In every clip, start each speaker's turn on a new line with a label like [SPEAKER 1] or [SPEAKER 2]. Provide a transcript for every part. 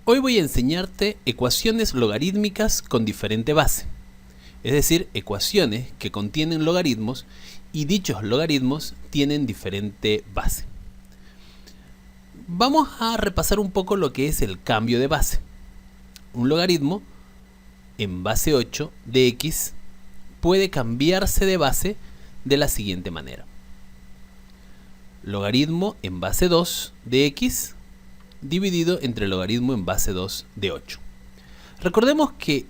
[SPEAKER 1] Hoy voy a enseñarte ecuaciones logarítmicas con diferente base, es decir, ecuaciones que contienen logaritmos y dichos logaritmos tienen diferente base. Vamos a repasar un poco lo que es el cambio de base. Un logaritmo en base 8 de x puede cambiarse de base de la siguiente manera. Logaritmo en base 2 de x dividido entre logaritmo en base 2 de 8. Recordemos que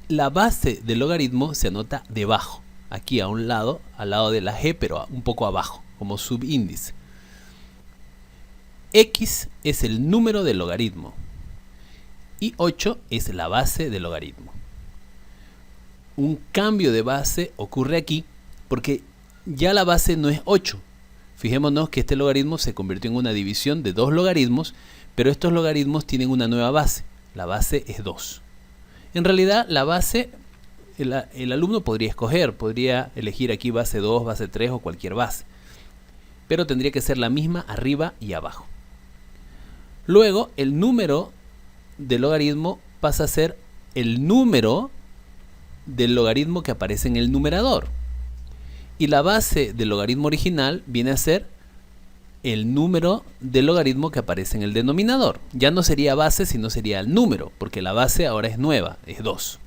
[SPEAKER 1] la base del logaritmo se anota debajo, aquí a un lado, al lado de la g, pero un poco abajo, como subíndice. X es el número del logaritmo y 8 es la base del logaritmo. Un cambio de base ocurre aquí porque ya la base no es 8. Fijémonos que este logaritmo se convirtió en una división de dos logaritmos, pero estos logaritmos tienen una nueva base. La base es 2. En realidad, la base, el alumno podría escoger, podría elegir aquí base 2, base 3 o cualquier base. Pero tendría que ser la misma arriba y abajo. Luego, el número del logaritmo pasa a ser el número del logaritmo que aparece en el numerador. Y la base del logaritmo original viene a ser el número del logaritmo que aparece en el denominador. Ya no sería base, sino sería el número, porque la base ahora es nueva, es 2.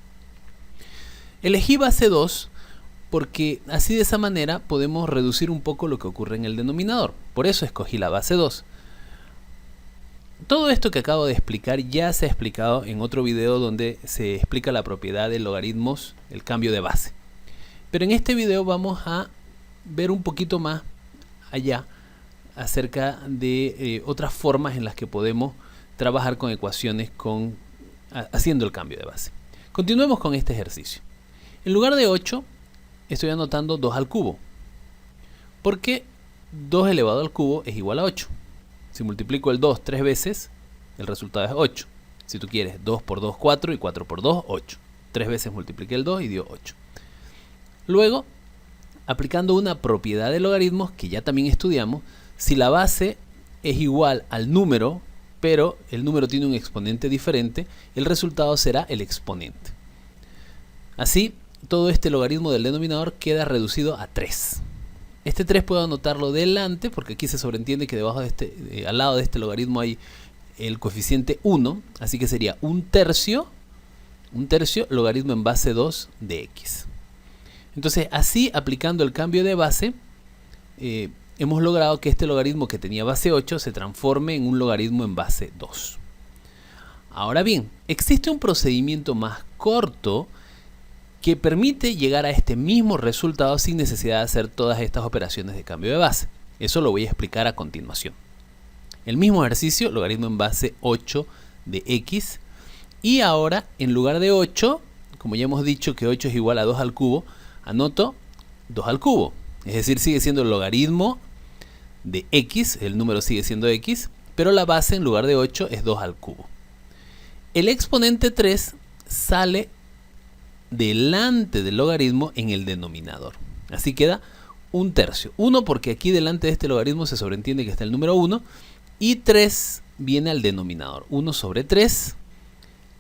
[SPEAKER 1] Elegí base 2 porque así de esa manera podemos reducir un poco lo que ocurre en el denominador. Por eso escogí la base 2. Todo esto que acabo de explicar ya se ha explicado en otro video donde se explica la propiedad de logaritmos, el cambio de base. Pero en este video vamos a ver un poquito más allá acerca de otras formas en las que podemos trabajar con ecuaciones haciendo el cambio de base. Continuemos con este ejercicio. En lugar de 8 estoy anotando 2 al cubo, porque 2 elevado al cubo es igual a 8. Si multiplico el 2 3 veces, el resultado es 8. Si tú quieres, 2 por 2, 4 y 4 por 2, 8. 3 veces multipliqué el 2 y dio 8. Luego, aplicando una propiedad de logaritmos que ya también estudiamos, si la base es igual al número, pero el número tiene un exponente diferente, el resultado será el exponente. Así, todo este logaritmo del denominador queda reducido a 3. Este 3 puedo anotarlo delante, porque aquí se sobreentiende que debajo de al lado de este logaritmo hay el coeficiente 1, así que sería un tercio logaritmo en base 2 de x. Entonces, así, aplicando el cambio de base, hemos logrado que este logaritmo que tenía base 8 se transforme en un logaritmo en base 2. Ahora bien, existe un procedimiento más corto que permite llegar a este mismo resultado sin necesidad de hacer todas estas operaciones de cambio de base. Eso lo voy a explicar a continuación. El mismo ejercicio, logaritmo en base 8 de x. Y ahora, en lugar de 8, como ya hemos dicho que 8 es igual a 2 al cubo, anoto 2 al cubo. Es decir, sigue siendo el logaritmo de x, el número sigue siendo x, pero la base en lugar de 8 es 2 al cubo. El exponente 3 sale delante del logaritmo en el denominador. Así queda un tercio. 1 porque aquí delante de este logaritmo se sobreentiende que está el número 1. Y 3 viene al denominador. 1 sobre 3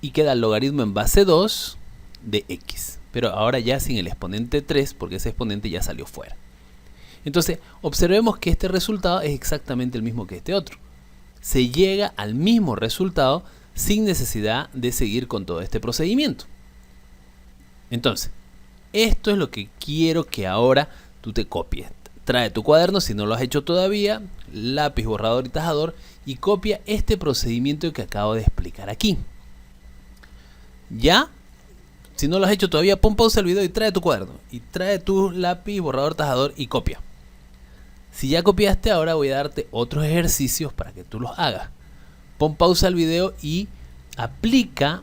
[SPEAKER 1] y queda el logaritmo en base 2 de x. Pero ahora ya sin el exponente 3 porque ese exponente ya salió fuera. Entonces observemos que este resultado es exactamente el mismo que este otro. Se llega al mismo resultado sin necesidad de seguir con todo este procedimiento. Entonces, esto es lo que quiero que ahora tú te copies. Trae tu cuaderno si no lo has hecho todavía, lápiz, borrador y tajador y copia este procedimiento que acabo de explicar aquí. ¿Ya? Si no lo has hecho todavía, pon pausa al video y trae tu cuaderno. Y trae tu lápiz, borrador, tajador y copia. Si ya copiaste, ahora voy a darte otros ejercicios para que tú los hagas. Pon pausa al video y aplica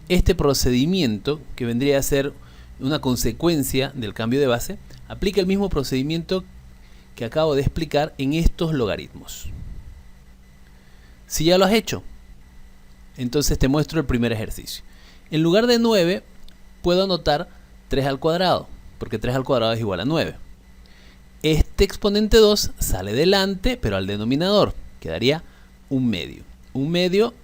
[SPEAKER 1] este procedimiento que vendría a ser una consecuencia del cambio de base. Aplica el mismo procedimiento que acabo de explicar en estos logaritmos. Si ya lo has hecho, entonces te muestro el primer ejercicio. En lugar de 9, puedo anotar 3 al cuadrado, porque 3 al cuadrado es igual a 9. Este exponente 2 sale delante, pero al denominador. Quedaría un medio. Un medio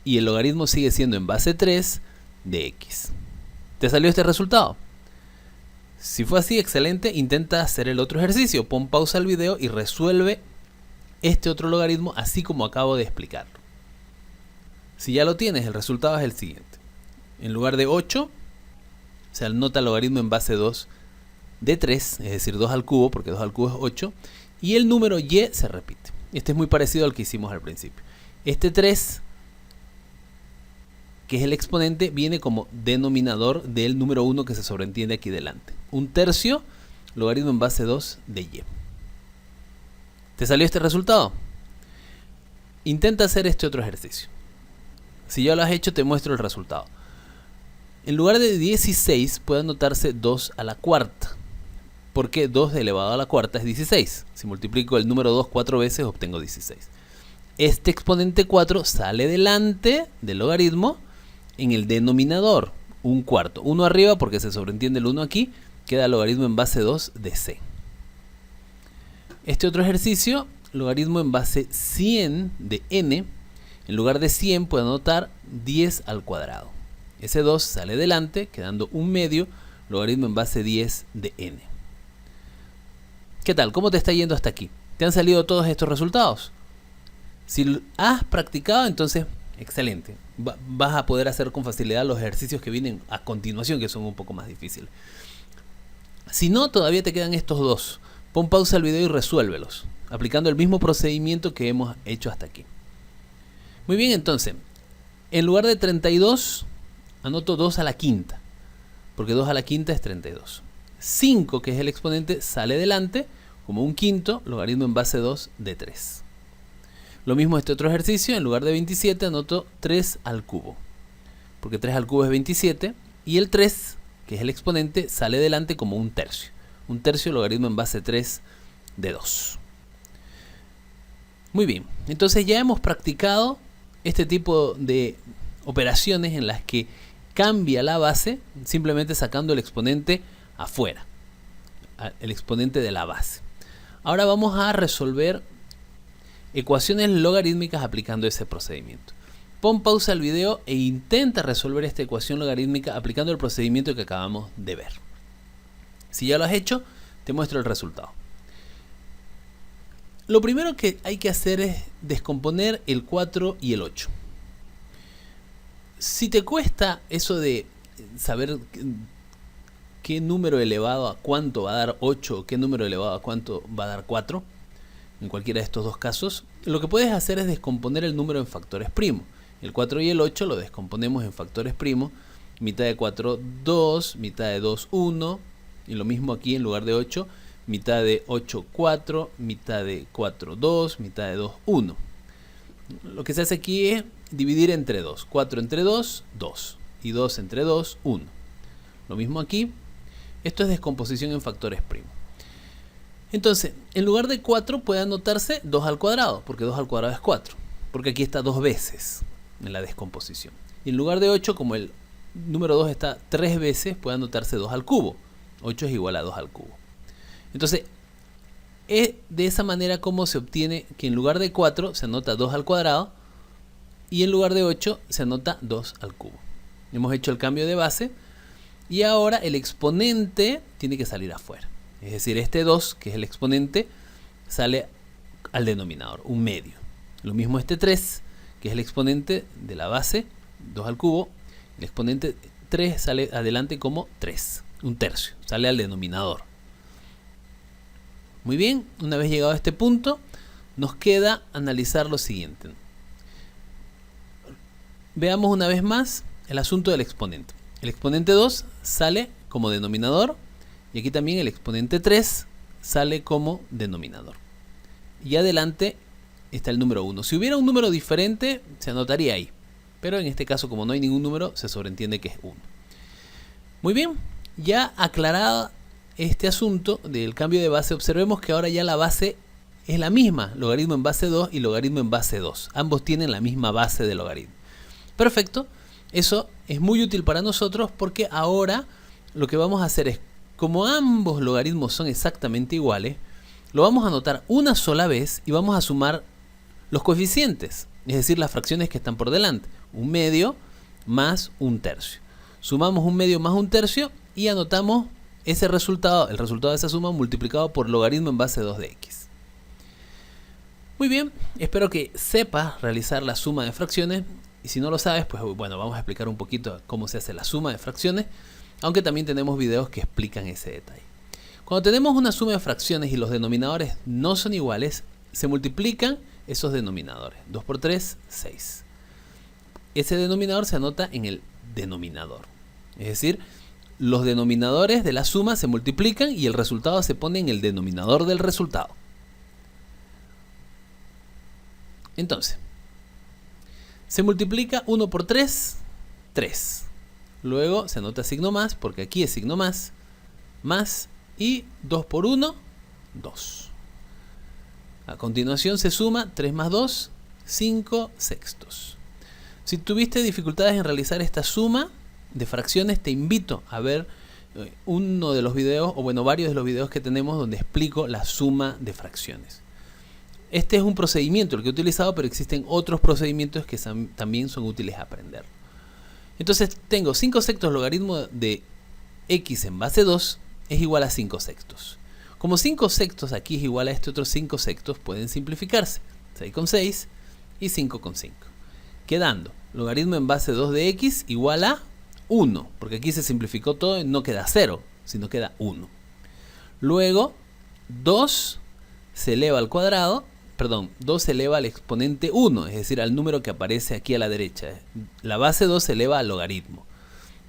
[SPEAKER 1] y el logaritmo sigue siendo en base 3 de x. ¿Te salió este resultado? Si fue así, excelente. Intenta hacer el otro ejercicio. Pon pausa al video y resuelve este otro logaritmo así como acabo de explicarlo. Si ya lo tienes, el resultado es el siguiente. En lugar de 8, se anota el logaritmo en base 2 de 3, es decir, 2 al cubo, porque 2 al cubo es 8. Y el número y se repite. Este es muy parecido al que hicimos al principio. Este 3, que es el exponente, viene como denominador del número 1 que se sobreentiende aquí delante. 1/3, logaritmo en base 2 de y. ¿Te salió este resultado? Intenta hacer este otro ejercicio. Si ya lo has hecho, te muestro el resultado. En lugar de 16 puede anotarse 2 a la cuarta. Porque 2 elevado a la cuarta es 16. Si multiplico el número 2 4 veces, obtengo 16. Este exponente 4 sale delante del logaritmo en el denominador, 1/4. 1 arriba porque se sobreentiende el 1 aquí, queda logaritmo en base 2 de c. Este otro ejercicio, logaritmo en base 100 de n, en lugar de 100 puedo anotar 10 al cuadrado. Ese 2 sale delante, quedando 1/2, logaritmo en base 10 de n. ¿Qué tal? ¿Cómo te está yendo hasta aquí? ¿Te han salido todos estos resultados? Si has practicado, entonces, excelente. Vas a poder hacer con facilidad los ejercicios que vienen a continuación, que son un poco más difíciles. Si no, todavía te quedan estos dos. Pon pausa al video y resuélvelos, aplicando el mismo procedimiento que hemos hecho hasta aquí. Muy bien, entonces, en lugar de 32, anoto 2 a la quinta, porque 2 a la quinta es 32. 5, que es el exponente, sale delante como 1/5, logaritmo en base 2 de 3. Lo mismo este otro ejercicio, en lugar de 27 anoto 3 al cubo, porque 3 al cubo es 27, y el 3, que es el exponente, sale delante como 1/3. 1/3, logaritmo en base 3 de 2. Muy bien, entonces ya hemos practicado este tipo de operaciones en las que cambia la base simplemente sacando el exponente afuera, el exponente de la base. Ahora vamos a resolver ecuaciones logarítmicas aplicando ese procedimiento. Pon pausa al video e intenta resolver esta ecuación logarítmica aplicando el procedimiento que acabamos de ver. Si ya lo has hecho, te muestro el resultado. Lo primero que hay que hacer es descomponer el 4 y el 8. Si te cuesta eso de saber qué número elevado a cuánto va a dar 8 o qué número elevado a cuánto va a dar 4, en cualquiera de estos dos casos, lo que puedes hacer es descomponer el número en factores primos. El 4 y el 8 lo descomponemos en factores primos. Mitad de 4, 2, mitad de 2, 1. Y lo mismo aquí, en lugar de 8, mitad de 8, 4, mitad de 4, 2, mitad de 2, 1. Lo que se hace aquí es dividir entre 2. 4 entre 2, 2. Y 2 entre 2, 1. Lo mismo aquí. Esto es descomposición en factores primos. Entonces, en lugar de 4 puede anotarse 2 al cuadrado, porque 2 al cuadrado es 4. Porque aquí está 2 veces en la descomposición. Y en lugar de 8, como el número 2 está 3 veces, puede anotarse 2 al cubo. 8 es igual a 2 al cubo. Entonces, es de esa manera como se obtiene que en lugar de 4 se anota 2 al cuadrado y en lugar de 8 se anota 2 al cubo. Hemos hecho el cambio de base y ahora el exponente tiene que salir afuera. Es decir, este 2, que es el exponente, sale al denominador, 1/2. Lo mismo este 3, que es el exponente de la base, 2 al cubo. El exponente 3 sale adelante como 3, 1/3, sale al denominador. Muy bien, una vez llegado a este punto, nos queda analizar lo siguiente. Veamos una vez más el asunto del exponente. El exponente 2 sale como denominador y aquí también el exponente 3 sale como denominador. Y adelante está el número 1. Si hubiera un número diferente, se anotaría ahí. Pero en este caso, como no hay ningún número, se sobreentiende que es 1. Muy bien, ya aclarado este asunto del cambio de base, observemos que ahora ya la base es la misma, logaritmo en base 2 y logaritmo en base 2. Ambos tienen la misma base de logaritmo. Perfecto, eso es muy útil para nosotros porque ahora lo que vamos a hacer es, como ambos logaritmos son exactamente iguales, lo vamos a anotar una sola vez y vamos a sumar los coeficientes. es decir, las fracciones que están por delante. 1/2 más 1/3. Sumamos 1/2 más 1/3 y anotamos ese resultado, el resultado de esa suma multiplicado por logaritmo en base 2 de x. Muy bien, espero que sepas realizar la suma de fracciones, y si no lo sabes, pues bueno, vamos a explicar un poquito cómo se hace la suma de fracciones, aunque también tenemos videos que explican ese detalle. Cuando tenemos una suma de fracciones y los denominadores no son iguales, se multiplican esos denominadores. 2 por 3, 6. Ese denominador se anota en el denominador. Es decir, los denominadores de la suma se multiplican y el resultado se pone en el denominador del resultado. Entonces, se multiplica 1 por 3, 3. Luego se anota signo más, porque aquí es signo más, y 2 por 1, 2. A continuación se suma 3 más 2, 5 sextos. Si tuviste dificultades en realizar esta suma de fracciones, te invito a ver uno de los videos, o bueno, varios de los videos que tenemos donde explico la suma de fracciones. Este es un procedimiento el que he utilizado, pero existen otros procedimientos que también son útiles a aprender. Entonces tengo 5 sextos logaritmo de x en base 2 es igual a 5 sextos. Como 5 sextos aquí es igual a este otro 5 sextos, pueden simplificarse. 6 con 6 y 5 con 5. Quedando logaritmo en base 2 de x igual a 1, porque aquí se simplificó todo y no queda 0, sino queda 1. Luego 2 se eleva al cuadrado, 2 se eleva al exponente 1, es decir, al número que aparece aquí a la derecha. La base 2 se eleva al logaritmo.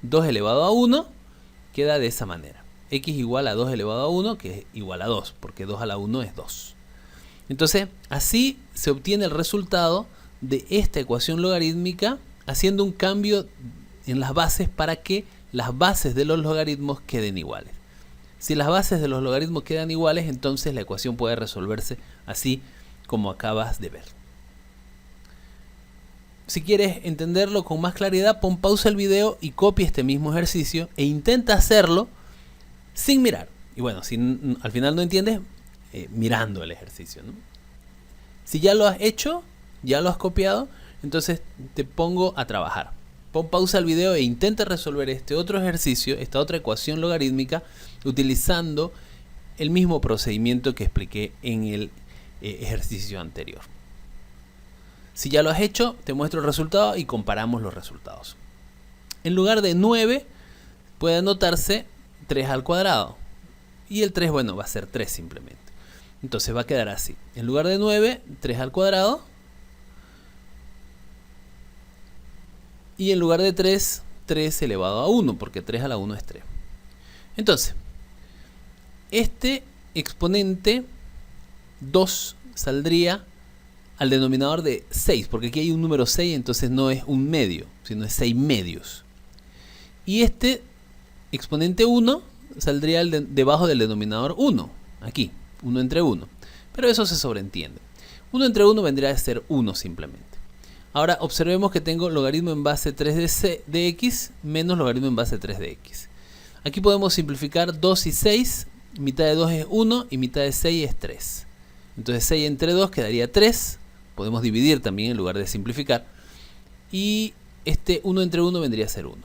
[SPEAKER 1] 2 elevado a 1 queda de esa manera. X igual a 2 elevado a 1, que es igual a 2, porque 2 a la 1 es 2. Entonces, así se obtiene el resultado de esta ecuación logarítmica, haciendo un cambio en las bases para que las bases de los logaritmos queden iguales. Si las bases de los logaritmos quedan iguales, entonces la ecuación puede resolverse así como acabas de ver. Si quieres entenderlo con más claridad, pon pausa el video y copia este mismo ejercicio e intenta hacerlo sin mirar. Y bueno, si al final no entiendes, mirando el ejercicio, ¿no? Si ya lo has hecho, ya lo has copiado, entonces te pongo a trabajar. Pon pausa al video e intenta resolver este otro ejercicio, esta otra ecuación logarítmica, utilizando el mismo procedimiento que expliqué en el ejercicio anterior. Si ya lo has hecho, te muestro el resultado y comparamos los resultados. En lugar de 9, puede anotarse 3 al cuadrado. Y el 3, bueno, va a ser 3 simplemente. Entonces va a quedar así. En lugar de 9, 3 al cuadrado. Y en lugar de 3, 3 elevado a 1, porque 3 a la 1 es 3. Entonces, este exponente 2 saldría al denominador de 6, porque aquí hay un número 6, entonces no es un medio, sino es 6 medios. Y este exponente 1 saldría debajo del denominador 1, aquí, 1 entre 1. Pero eso se sobreentiende. 1 entre 1 vendría a ser 1 simplemente. Ahora observemos que tengo logaritmo en base 3 de x menos logaritmo en base 3 de x. Aquí podemos simplificar 2 y 6, mitad de 2 es 1 y mitad de 6 es 3. Entonces 6 entre 2 quedaría 3, podemos dividir también en lugar de simplificar. Y este 1 entre 1 vendría a ser 1.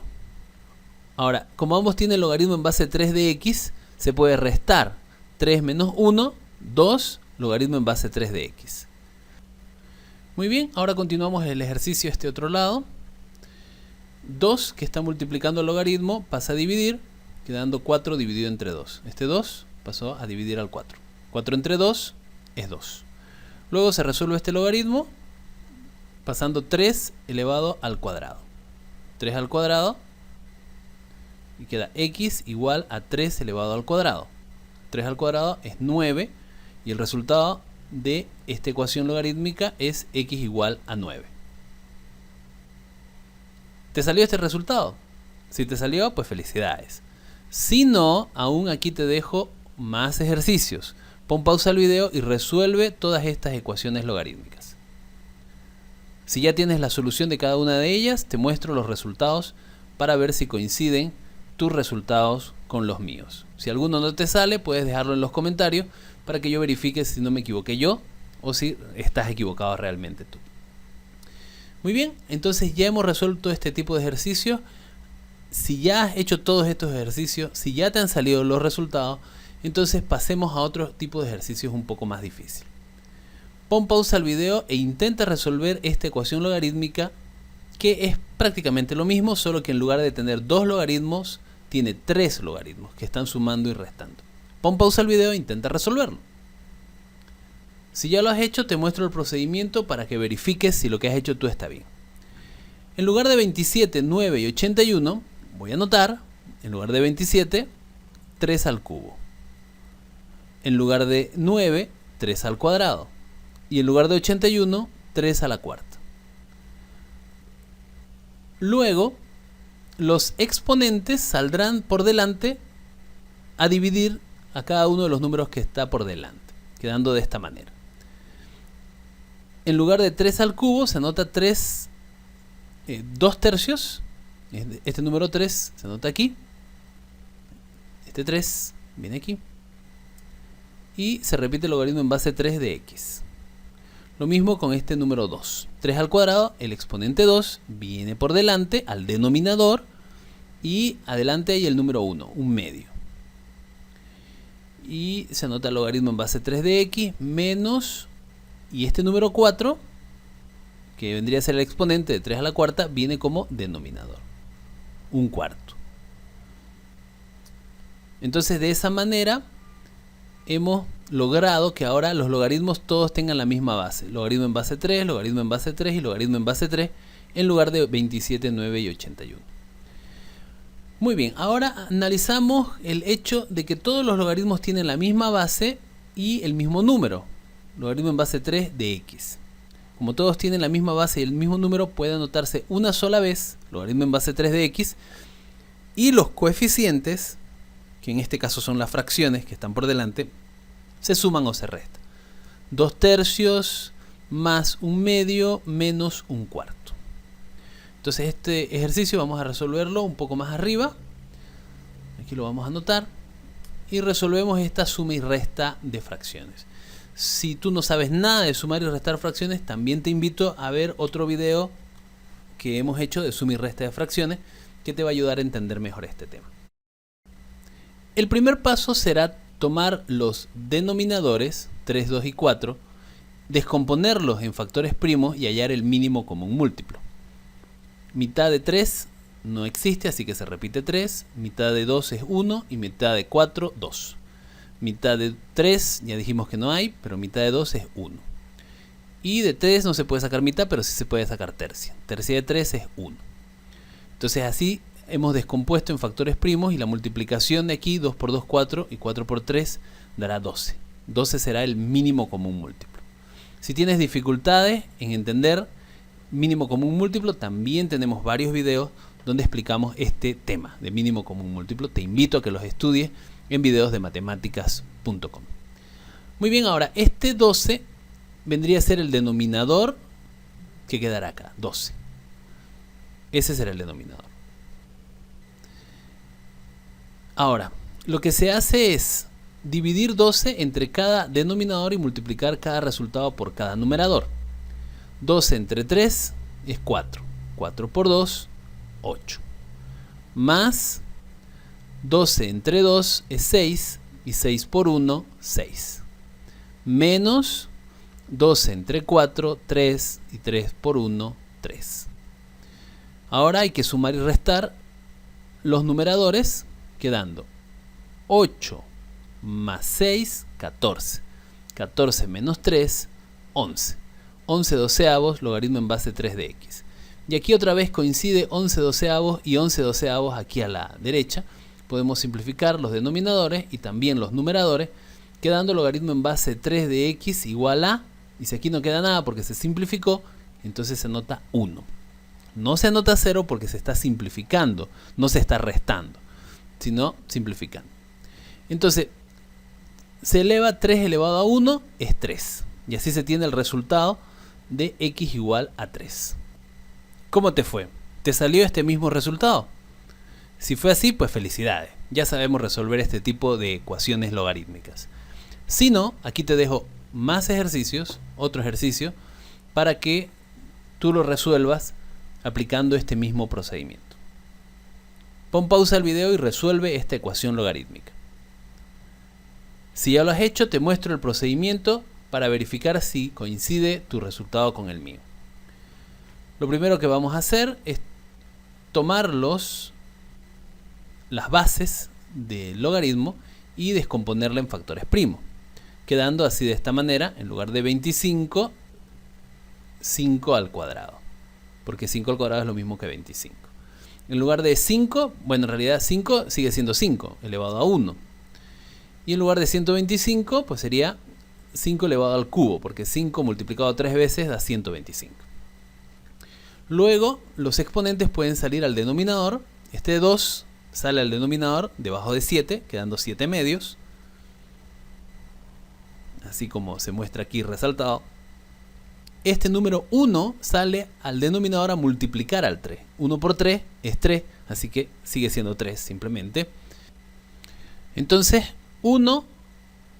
[SPEAKER 1] Ahora, como ambos tienen logaritmo en base 3 de x, se puede restar 3 menos 1, 2, logaritmo en base 3 de x. Muy bien, ahora continuamos el ejercicio este otro lado. 2, que está multiplicando el logaritmo, pasa a dividir, quedando 4 dividido entre 2. Este 2 pasó a dividir al 4. 4 entre 2 es 2. Luego se resuelve este logaritmo pasando 3 elevado al cuadrado. 3 al cuadrado y queda x igual a 3 elevado al cuadrado. 3 al cuadrado es 9 y el resultado de esta ecuación logarítmica es x igual a 9. ¿Te salió este resultado? Si te salió, pues felicidades. Si no, aún aquí te dejo más ejercicios. Pon pausa al video y resuelve todas estas ecuaciones logarítmicas. Si ya tienes la solución de cada una de ellas, te muestro los resultados para ver si coinciden tus resultados con los míos. Si alguno no te sale, puedes dejarlo en los comentarios para que yo verifique si no me equivoqué yo o si estás equivocado realmente tú. Muy bien, entonces ya hemos resuelto este tipo de ejercicios. Si ya has hecho todos estos ejercicios, si ya te han salido los resultados, entonces pasemos a otro tipo de ejercicios un poco más difícil. Pon pausa al video e intenta resolver esta ecuación logarítmica, que es prácticamente lo mismo, solo que en lugar de tener 2 logaritmos, tiene 3 logaritmos que están sumando y restando. Pon pausa al video e intenta resolverlo. Si ya lo has hecho, te muestro el procedimiento para que verifiques si lo que has hecho tú está bien. En lugar de 27, 9 y 81, voy a anotar, en lugar de 27, 3 al cubo. En lugar de 9, 3 al cuadrado. Y en lugar de 81, 3 a la cuarta. Luego, los exponentes saldrán por delante a dividir a cada uno de los números que está por delante, quedando de esta manera. En lugar de 3 al cubo se anota 2 tercios. Este número 3 se anota aquí. Este 3 viene aquí. Y se repite el logaritmo en base 3 de x. Lo mismo con este número 2. 3 al cuadrado, el exponente 2 viene por delante al denominador. Y adelante hay el número 1, un medio. Y se anota el logaritmo en base 3 de x menos... Y este número 4, que vendría a ser el exponente de 3 a la cuarta, viene como denominador. Un cuarto. Entonces de esa manera hemos logrado que ahora los logaritmos todos tengan la misma base. Logaritmo en base 3, logaritmo en base 3 y logaritmo en base 3 en lugar de 27, 9 y 81. Muy bien, ahora analizamos el hecho de que todos los logaritmos tienen la misma base y el mismo número. Logaritmo en base 3 de x. Como todos tienen la misma base y el mismo número, puede anotarse una sola vez logaritmo en base 3 de x, y los coeficientes, que en este caso son las fracciones que están por delante, se suman o se restan. 2 tercios más un medio menos un cuarto. Entonces este ejercicio vamos a resolverlo un poco más arriba. Aquí lo vamos a anotar. Y resolvemos esta suma y resta de fracciones. Si tú no sabes nada de sumar y restar fracciones, también te invito a ver otro video que hemos hecho de suma y resta de fracciones, que te va a ayudar a entender mejor este tema. El primer paso será tomar los denominadores 3, 2 y 4, descomponerlos en factores primos y hallar el mínimo común múltiplo. Mitad de 3 no existe, así que se repite 3, mitad de 2 es 1 y mitad de 4, 2. Mitad de 3 ya dijimos que no hay, pero mitad de 2 es 1. Y de 3 no se puede sacar mitad, pero sí se puede sacar tercia. Tercia de 3 es 1. Entonces así hemos descompuesto en factores primos, y la multiplicación de aquí, 2 por 2, 4, y 4 por 3 dará 12. 12 será el mínimo común múltiplo. Si tienes dificultades en entender mínimo común múltiplo, también tenemos varios videos donde explicamos este tema de mínimo común múltiplo. Te invito a que los estudies en videos de matemáticas.com. Muy bien, ahora este 12 vendría a ser el denominador que quedará acá, 12. Ese será el denominador. Ahora, lo que se hace es dividir 12 entre cada denominador y multiplicar cada resultado por cada numerador. 12 entre 3 es 4. 4 por 2, 8. Más 12 entre 2 es 6, y 6 por 1, 6. Menos 12 entre 4, 3, y 3 por 1, 3. Ahora hay que sumar y restar los numeradores, quedando 8 más 6, 14. 14 menos 3, 11. 11 doceavos, logaritmo en base 3 de x. Y aquí otra vez coincide 11 doceavos y 11 doceavos aquí a la derecha. Podemos simplificar los denominadores y también los numeradores, quedando logaritmo en base 3 de x igual a, y si aquí no queda nada porque se simplificó, entonces se anota 1. No se anota 0 porque se está simplificando, no se está restando, sino simplificando. Entonces, se eleva 3 elevado a 1 es 3. Y así se tiene el resultado de x igual a 3. ¿Cómo te fue? ¿Te salió este mismo resultado? Si fue así, pues felicidades. Ya sabemos resolver este tipo de ecuaciones logarítmicas. Si no, aquí te dejo más ejercicios, otro ejercicio, para que tú lo resuelvas aplicando este mismo procedimiento. Pon pausa al video y resuelve esta ecuación logarítmica. Si ya lo has hecho, te muestro el procedimiento para verificar si coincide tu resultado con el mío. Lo primero que vamos a hacer es tomar las bases del logaritmo y descomponerla en factores primos, quedando así de esta manera: en lugar de 25, 5 al cuadrado, porque 5 al cuadrado es lo mismo que 25. En lugar de 5, bueno, en realidad 5 sigue siendo 5 elevado a 1. Y en lugar de 125, pues sería 5 elevado al cubo, porque 5 multiplicado 3 veces da 125. Luego, los exponentes pueden salir al denominador. Este 2 sale al denominador debajo de 7, quedando 7 medios. Así como se muestra aquí resaltado. Este número 1 sale al denominador a multiplicar al 3. 1 por 3 es 3, así que sigue siendo 3 simplemente. Entonces, 1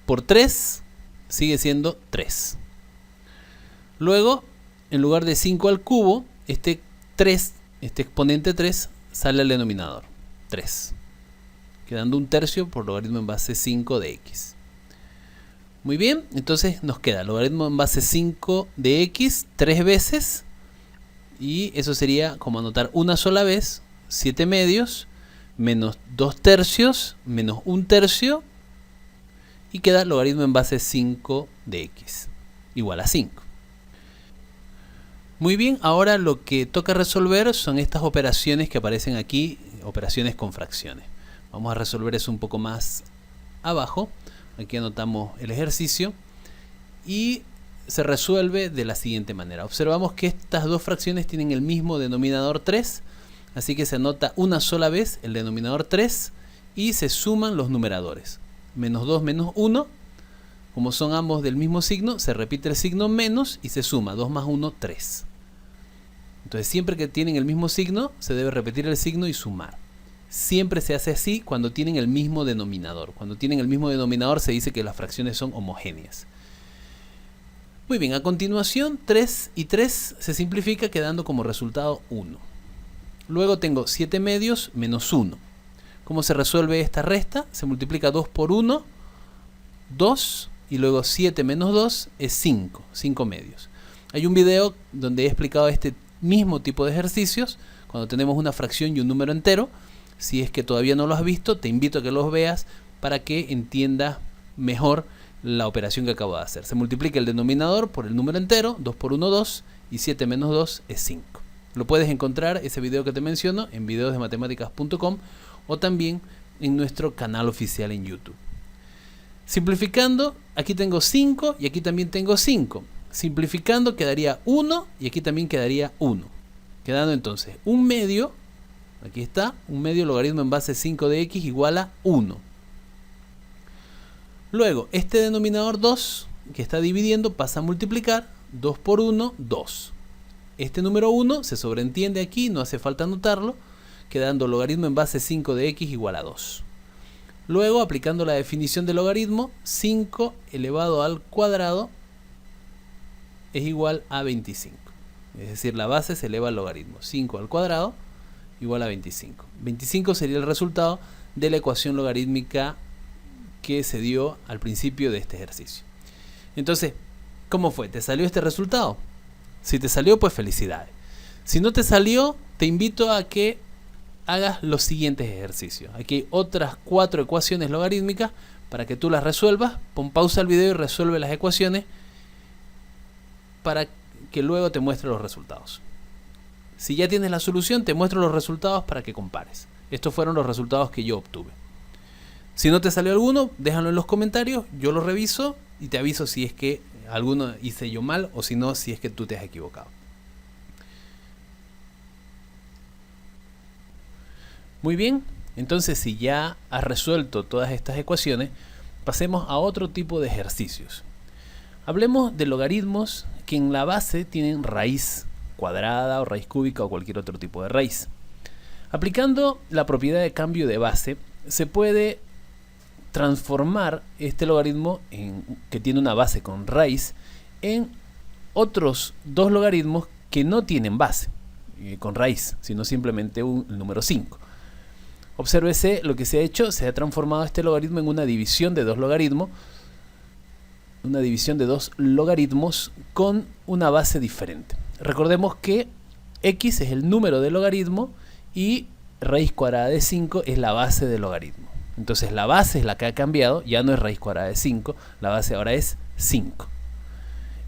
[SPEAKER 1] por 3 sigue siendo 3. Luego, en lugar de 5 al cubo, este exponente 3 sale al denominador, 3. Quedando 1/3 por logaritmo en base 5 de x. Muy bien, entonces nos queda logaritmo en base 5 de x 3 veces. Y eso sería como anotar una sola vez, 7 medios, menos 2/3, menos 1/3. Y queda logaritmo en base 5 de x, igual a 5. Muy bien, ahora lo que toca resolver son estas operaciones que aparecen aquí, operaciones con fracciones. Vamos a resolver eso un poco más abajo. Aquí anotamos el ejercicio y se resuelve de la siguiente manera. Observamos que estas dos fracciones tienen el mismo denominador 3, así que se anota una sola vez el denominador 3 y se suman los numeradores. Menos 2 menos 1, como son ambos del mismo signo, se repite el signo menos y se suma. 2 más 1, 3. Entonces siempre que tienen el mismo signo, se debe repetir el signo y sumar. Siempre se hace así cuando tienen el mismo denominador. Cuando tienen el mismo denominador se dice que las fracciones son homogéneas. Muy bien, a continuación 3 y 3 se simplifica quedando como resultado 1. Luego tengo 7 medios menos 1. ¿Cómo se resuelve esta resta? Se multiplica 2 por 1, 2, y luego 7 menos 2 es 5, 5 medios. Hay un video donde he explicado este mismo tipo de ejercicios, cuando tenemos una fracción y un número entero. Si es que todavía no lo has visto, te invito a que los veas para que entiendas mejor la operación que acabo de hacer. Se multiplica el denominador por el número entero, 2 por 1, 2, y 7 menos 2 es 5. Lo puedes encontrar, ese video que te menciono, en videosdematemáticas.com o también en nuestro canal oficial en YouTube. Simplificando, aquí tengo 5 y aquí también tengo 5. Simplificando quedaría 1 y aquí también quedaría 1. Quedando entonces 1 medio, aquí está, 1 medio logaritmo en base 5 de x igual a 1. Luego, este denominador 2 que está dividiendo pasa a multiplicar. 2 por 1, 2. Este número 1 se sobreentiende aquí, no hace falta anotarlo, quedando logaritmo en base 5 de x igual a 2. Luego, aplicando la definición de logaritmo, 5 elevado al cuadrado es igual a 25. Es decir, la base se eleva al logaritmo. 5 al cuadrado igual a 25. 25 sería el resultado de la ecuación logarítmica que se dio al principio de este ejercicio. Entonces, ¿cómo fue? ¿Te salió este resultado? Si te salió, pues felicidades. Si no te salió, te invito a que hagas los siguientes ejercicios. Aquí hay otras 4 ecuaciones logarítmicas para que tú las resuelvas. Pon pausa al video y resuelve las ecuaciones para que luego te muestre los resultados. Si ya tienes la solución, te muestro los resultados para que compares. Estos fueron los resultados que yo obtuve. Si no te salió alguno, déjalo en los comentarios, yo lo reviso y te aviso si es que alguno hice yo mal o si no, si es que tú te has equivocado. Muy bien, entonces si ya has resuelto todas estas ecuaciones, pasemos a otro tipo de ejercicios. Hablemos de logaritmos que en la base tienen raíz cuadrada o raíz cúbica o cualquier otro tipo de raíz. Aplicando la propiedad de cambio de base, se puede transformar este logaritmo que tiene una base con raíz en otros dos logaritmos que no tienen base con raíz, sino simplemente el número 5. Obsérvese lo que se ha hecho, se ha transformado este logaritmo en una división de dos logaritmos, con una base diferente. Recordemos que x es el número del logaritmo y raíz cuadrada de 5 es la base del logaritmo. Entonces la base es la que ha cambiado, ya no es raíz cuadrada de 5, la base ahora es 5.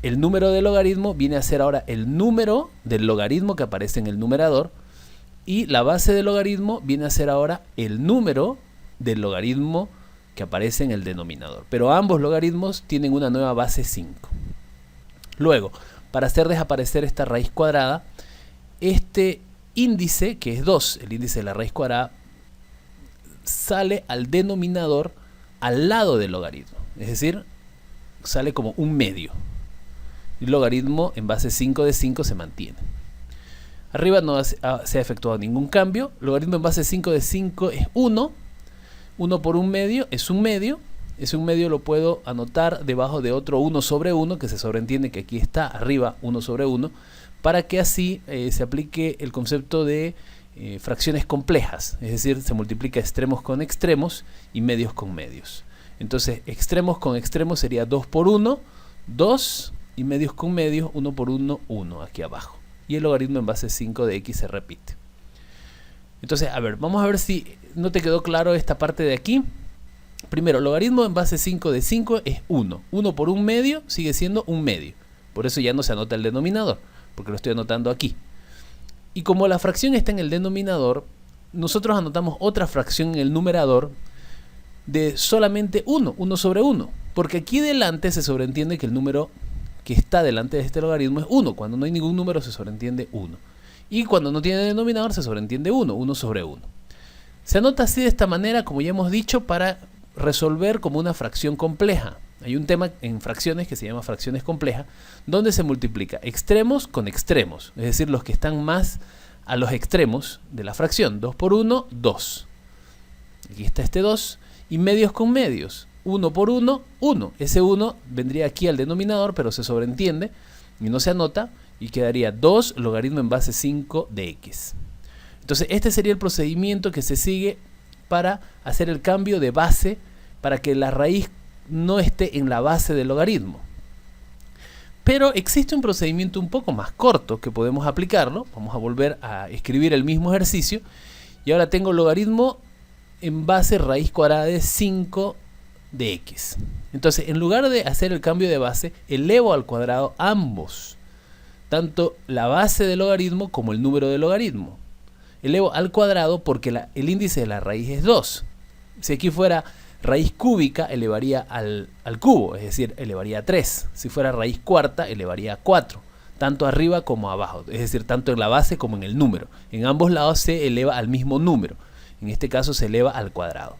[SPEAKER 1] El número del logaritmo viene a ser ahora el número del logaritmo que aparece en el numerador, y la base del logaritmo viene a ser ahora el número del logaritmo que aparece en el denominador. Pero ambos logaritmos tienen una nueva base 5. Luego, para hacer desaparecer esta raíz cuadrada, este índice, que es 2, el índice de la raíz cuadrada, sale al denominador al lado del logaritmo. Es decir, sale como un medio. El logaritmo en base 5 de 5 se mantiene. Arriba no se ha efectuado ningún cambio. El logaritmo en base 5 de 5 es 1. 1 por un medio es un medio. Ese un medio lo puedo anotar debajo de otro 1 sobre 1, que se sobreentiende que aquí está arriba 1 sobre 1, para que así se aplique el concepto de fracciones complejas. Es decir, se multiplica extremos con extremos y medios con medios. Entonces, extremos con extremos sería 2 por 1, 2, y medios con medios, 1 por 1, 1, aquí abajo. Y el logaritmo en base 5 de x se repite. Entonces, a ver, vamos a ver si no te quedó claro esta parte de aquí. Primero, logaritmo en base 5 de 5 es 1. 1 por un medio sigue siendo un medio. Por eso ya no se anota el denominador, porque lo estoy anotando aquí. Y como la fracción está en el denominador, nosotros anotamos otra fracción en el numerador de solamente 1, 1 sobre 1. Porque aquí delante se sobreentiende que el número que está delante de este logaritmo es 1. Cuando no hay ningún número se sobreentiende 1. Y cuando no tiene denominador se sobreentiende 1, 1 sobre 1. Se anota así de esta manera, como ya hemos dicho, para resolver como una fracción compleja. Hay un tema en fracciones que se llama fracciones complejas, donde se multiplica extremos con extremos, es decir, los que están más a los extremos de la fracción. 2 por 1, 2. Aquí está este 2. Y medios con medios. 1 por 1, 1. Ese 1 vendría aquí al denominador, pero se sobreentiende y no se anota, y quedaría 2 logaritmo en base 5 de x. Entonces este sería el procedimiento que se sigue para hacer el cambio de base, para que la raíz no esté en la base del logaritmo. Pero existe un procedimiento un poco más corto que podemos aplicarlo. Vamos a volver a escribir el mismo ejercicio, y ahora tengo logaritmo en base raíz cuadrada de 5 de x. Entonces, en lugar de hacer el cambio de base, elevo al cuadrado ambos, tanto la base del logaritmo como el número del logaritmo. Elevo al cuadrado porque el índice de la raíz es 2. Si aquí fuera raíz cúbica, elevaría al cubo, es decir, elevaría a 3. Si fuera raíz cuarta, elevaría a 4, tanto arriba como abajo, es decir, tanto en la base como en el número. En ambos lados se eleva al mismo número. En este caso se eleva al cuadrado.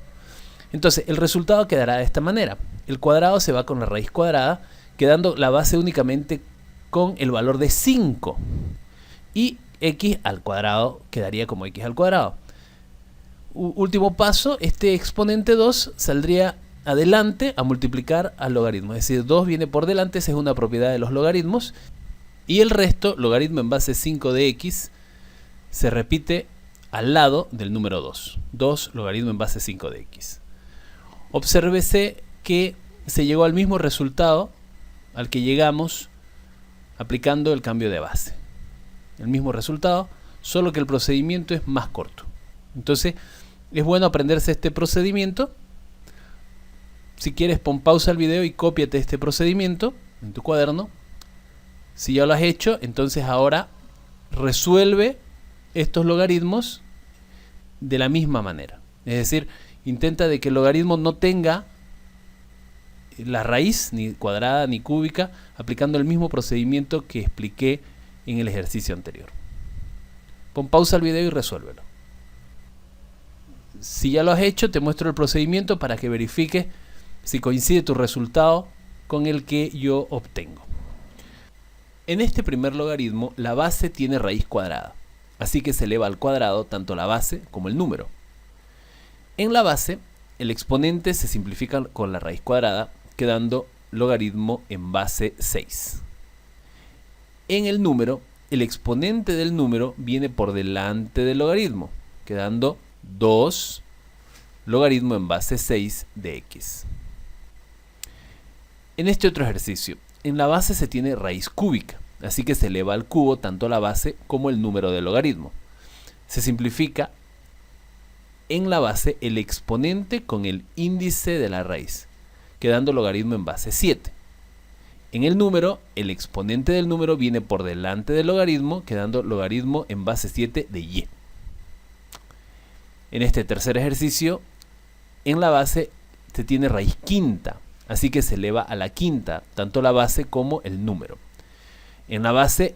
[SPEAKER 1] Entonces, el resultado quedará de esta manera. El cuadrado se va con la raíz cuadrada, quedando la base únicamente con el valor de 5. Y x al cuadrado quedaría como x al cuadrado. Último paso, este exponente 2 saldría adelante a multiplicar al logaritmo. Es decir, 2 viene por delante, esa es una propiedad de los logaritmos. Y el resto, logaritmo en base 5 de x, se repite al lado del número 2. 2 logaritmo en base 5 de x. Obsérvese que se llegó al mismo resultado al que llegamos aplicando el cambio de base. El mismo resultado, solo que el procedimiento es más corto. Entonces, es bueno aprenderse este procedimiento. Si quieres, pon pausa al video y cópiate este procedimiento en tu cuaderno. Si ya lo has hecho, entonces ahora resuelve estos logaritmos de la misma manera. Es decir, intenta de que el logaritmo no tenga la raíz ni cuadrada ni cúbica, aplicando el mismo procedimiento que expliqué en el ejercicio anterior. Pon pausa al video y resuélvelo. Si ya lo has hecho, te muestro el procedimiento para que verifiques si coincide tu resultado con el que yo obtengo. En este primer logaritmo, la base tiene raíz cuadrada, así que se eleva al cuadrado tanto la base como el número. En la base, el exponente se simplifica con la raíz cuadrada, quedando logaritmo en base 6. En el número, el exponente del número viene por delante del logaritmo, quedando 2 logaritmo en base 6 de x. En este otro ejercicio, en la base se tiene raíz cúbica, así que se eleva al cubo tanto la base como el número del logaritmo. Se simplifica en la base el exponente con el índice de la raíz, quedando logaritmo en base 7. En el número, el exponente del número viene por delante del logaritmo, quedando logaritmo en base 7 de y. En este tercer ejercicio, en la base se tiene raíz quinta, así que se eleva a la quinta, tanto la base como el número. En la base,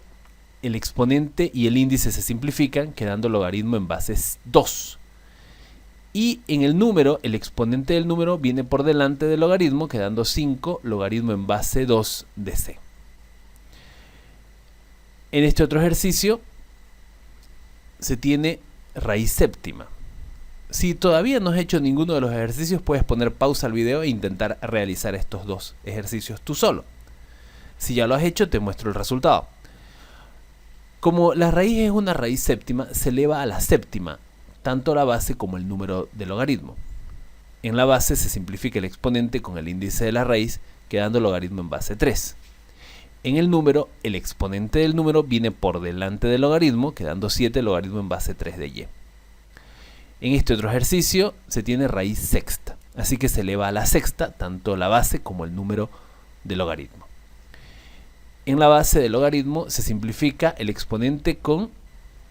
[SPEAKER 1] el exponente y el índice se simplifican, quedando logaritmo en base 2. Y en el número, el exponente del número viene por delante del logaritmo, quedando 5 logaritmo en base 2 de c. En este otro ejercicio, se tiene raíz séptima. Si todavía no has hecho ninguno de los ejercicios, puedes poner pausa al video e intentar realizar estos dos ejercicios tú solo. Si ya lo has hecho, te muestro el resultado. Como la raíz es una raíz séptima, se eleva a la séptima, tanto la base como el número del logaritmo. En la base se simplifica el exponente con el índice de la raíz, quedando logaritmo en base 3. En el número, el exponente del número viene por delante del logaritmo, quedando 7 logaritmo en base 3 de y. En este otro ejercicio se tiene raíz sexta, así que se eleva a la sexta tanto la base como el número del logaritmo. En la base del logaritmo se simplifica el exponente con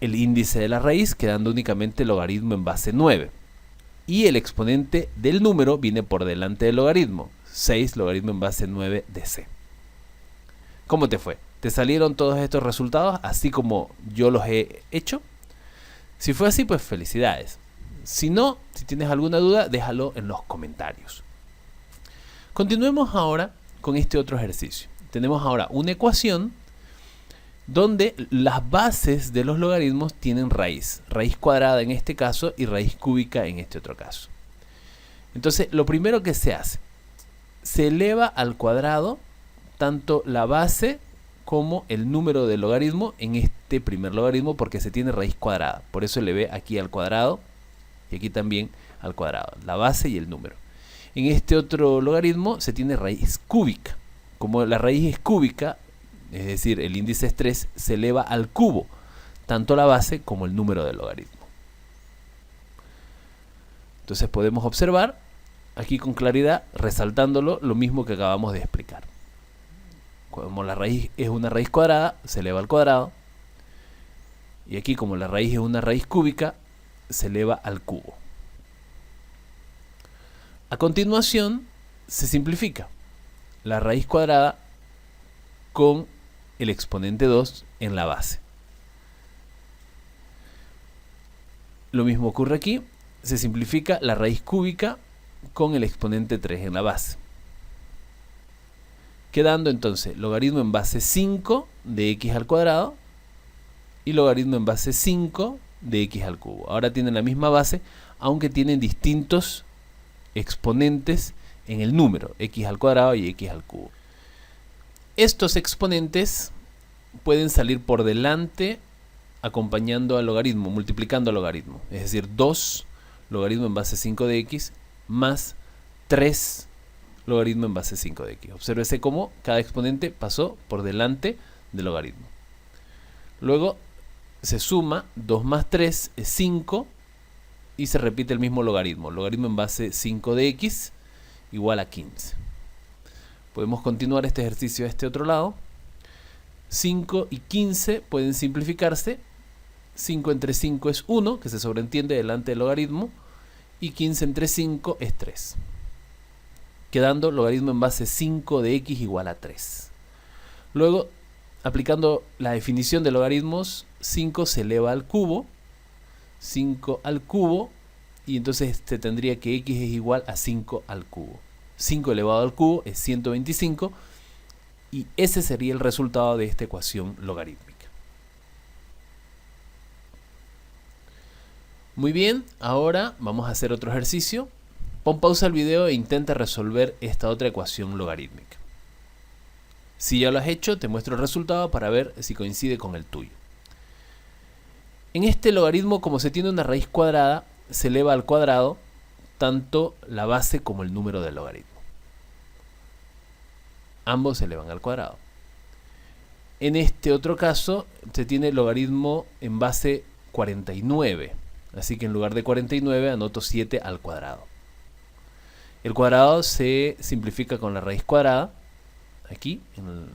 [SPEAKER 1] el índice de la raíz, quedando únicamente logaritmo en base 9. Y el exponente del número viene por delante del logaritmo, 6 logaritmo en base 9 de c. ¿Cómo te fue? ¿Te salieron todos estos resultados así como yo los he hecho? Si fue así, pues felicidades. Si no, si tienes alguna duda, déjalo en los comentarios. Continuemos ahora con este otro ejercicio. Tenemos ahora una ecuación donde las bases de los logaritmos tienen raíz cuadrada en este caso y raíz cúbica en este otro caso. Entonces, lo primero que se hace, se eleva al cuadrado tanto la base como el número del logaritmo en este primer logaritmo porque se tiene raíz cuadrada. Por eso elevé aquí al cuadrado y aquí también al cuadrado, la base y el número. En este otro logaritmo se tiene raíz cúbica. Como la raíz es cúbica, es decir, el índice es 3, se eleva al cubo, tanto la base como el número del logaritmo. Entonces podemos observar aquí con claridad, resaltándolo, lo mismo que acabamos de explicar. Como la raíz es una raíz cuadrada, se eleva al cuadrado. Y aquí como la raíz es una raíz cúbica, se eleva al cubo. A continuación, se simplifica la raíz cuadrada con el exponente 2 en la base. Lo mismo ocurre aquí, se simplifica la raíz cúbica con el exponente 3 en la base. Quedando entonces logaritmo en base 5 de x al cuadrado y logaritmo en base 5 de x al cubo. Ahora tienen la misma base, aunque tienen distintos exponentes en el número, x al cuadrado y x al cubo. Estos exponentes pueden salir por delante acompañando al logaritmo, multiplicando al logaritmo. Es decir, 2 logaritmo en base 5 de x más 3 logaritmo en base 5 de x. Obsérvese cómo cada exponente pasó por delante del logaritmo. Luego se suma 2 más 3 es 5 y se repite el mismo logaritmo. Logaritmo en base 5 de x igual a 15. Podemos continuar este ejercicio a este otro lado. 5 y 15 pueden simplificarse. 5 entre 5 es 1, que se sobreentiende delante del logaritmo. Y 15 entre 5 es 3. Quedando logaritmo en base 5 de x igual a 3. Luego, aplicando la definición de logaritmos, 5 se eleva al cubo. 5 al cubo. Y entonces se tendría que x es igual a 5 al cubo. 5 elevado al cubo es 125. Y ese sería el resultado de esta ecuación logarítmica. Muy bien, ahora vamos a hacer otro ejercicio. Pon pausa al video e intenta resolver esta otra ecuación logarítmica. Si ya lo has hecho, te muestro el resultado para ver si coincide con el tuyo. En este logaritmo, como se tiene una raíz cuadrada, se eleva al cuadrado tanto la base como el número del logaritmo. Ambos se elevan al cuadrado. En este otro caso, se tiene logaritmo en base 49. Así que en lugar de 49 anoto 7 al cuadrado. El cuadrado se simplifica con la raíz cuadrada, aquí, en